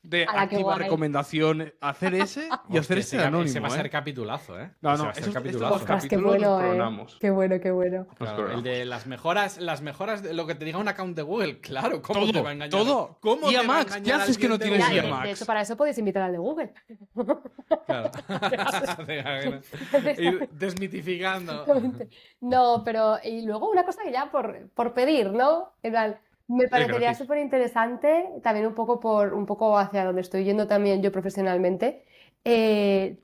De ¡Hala, qué activa guay! recomendación, hacer ese y hacer Hostia, ese anónimo. ese va a ser capitulazo, ¿eh? No, Ese no, va a ser estos capitulazo. dos Ostras, qué capítulos bueno, los coronamos. Qué bueno, qué bueno. Claro, el de las mejoras de lo que te diga un account de Google. Claro, ¿cómo Todo, te va a engañar? todo. ¿Cómo IA te va a Max, ¿qué engañar haces que no alguien de tienes Mira, IA Google? Max? de hecho, para eso podéis invitar al de Google. Claro. Ir desmitificando. No, pero y luego una cosa que ya por pedir, ¿no? En plan, me parecería gratis. súper interesante, también un poco hacia donde estoy yendo también yo profesionalmente.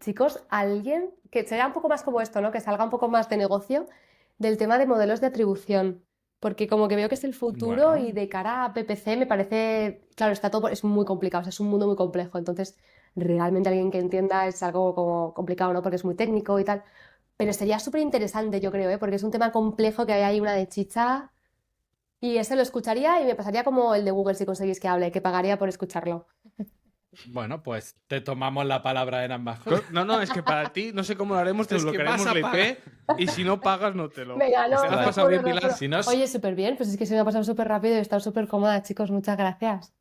Chicos, alguien que sea un poco más como esto, ¿no? Que salga un poco más de negocio del tema de modelos de atribución. Porque como que veo que es el futuro Bueno. y de cara a PPC me parece, claro, está todo, es muy complicado, o sea, es un mundo muy complejo. Entonces, realmente alguien que entienda es algo como complicado, ¿no? Porque es muy técnico y tal. Pero sería súper interesante, yo creo, ¿eh? Porque es un tema complejo que hay ahí una de chicha. Y ese lo escucharía y me pasaría como el de Google si conseguís que hable, que pagaría por escucharlo. Bueno, pues te tomamos la palabra en ambas. No, es que para ti, no sé cómo lo haremos, te Es que bloquearemos vas a la IP y si no pagas, no te lo. Venga, no, ¿Te lo has no, pasado bien, no, Pilar? no. Si no, Oye, súper bien, pues es que se me ha pasado súper rápido y he estado súper cómoda, chicos, muchas gracias.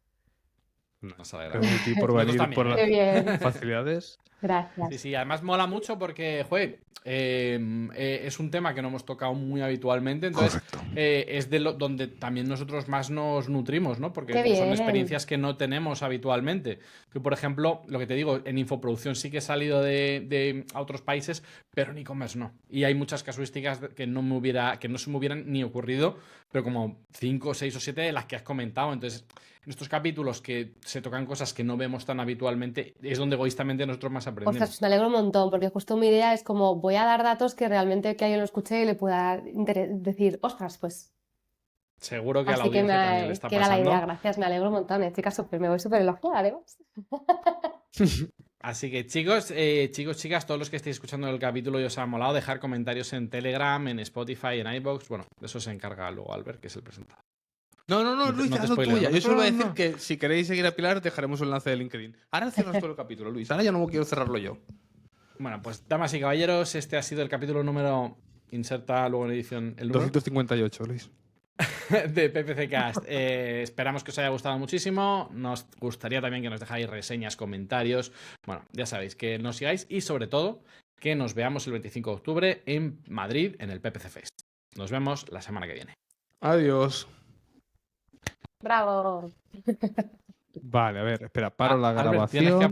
nos alegra. Gracias a ti por Nosotros venir, también, por ¿eh? Qué bien, las facilidades. gracias. Sí, además mola mucho porque, joder, es un tema que no hemos tocado muy habitualmente, entonces es de donde también nosotros más nos nutrimos, ¿no? Porque Qué son bien. experiencias que no tenemos habitualmente. Yo, por ejemplo, lo que te digo, en infoproducción sí que he salido a otros países, pero en e-commerce no. Y hay muchas casuísticas que no se me hubieran ni ocurrido, pero como 5, 6 o 7 de las que has comentado. Entonces, en estos capítulos que se tocan cosas que no vemos tan habitualmente, es donde egoístamente nosotros más aprendemos. Ostras, me alegro un montón, porque justo mi idea es como voy a dar datos que realmente que alguien lo escuche y le pueda decir, ostras, pues. Seguro que a la Así que, audiencia también le está que era la pasando. idea, gracias, me alegro un montón, chicas, me voy súper elogiada, además. Así que chicos, chicas, todos los que estéis escuchando el capítulo y os ha molado, dejar comentarios en Telegram, en Spotify, en iVoox. Bueno, de eso se encarga luego Albert, que es el presentador. No, Luis, no te hazlo spoileo, tuya. no Yo te- solo voy a no, decir no. que si queréis seguir a Pilar, dejaremos el enlace de LinkedIn. Ahora cierras todo el capítulo, Luis. Ahora ya no quiero cerrarlo yo. Bueno, pues damas y caballeros, este ha sido el capítulo número... Inserta luego en edición el número 258, Luis. de PPC Cast. Esperamos que os haya gustado muchísimo. Nos gustaría también que nos dejáis reseñas, comentarios. Bueno, ya sabéis, que nos sigáis y sobre todo que nos veamos el 25 de octubre en Madrid en el PPC Fest. Nos vemos la semana que viene. Adiós. ¡Bravo! Vale, a ver, espera, paro la Albert, tienes que grabación.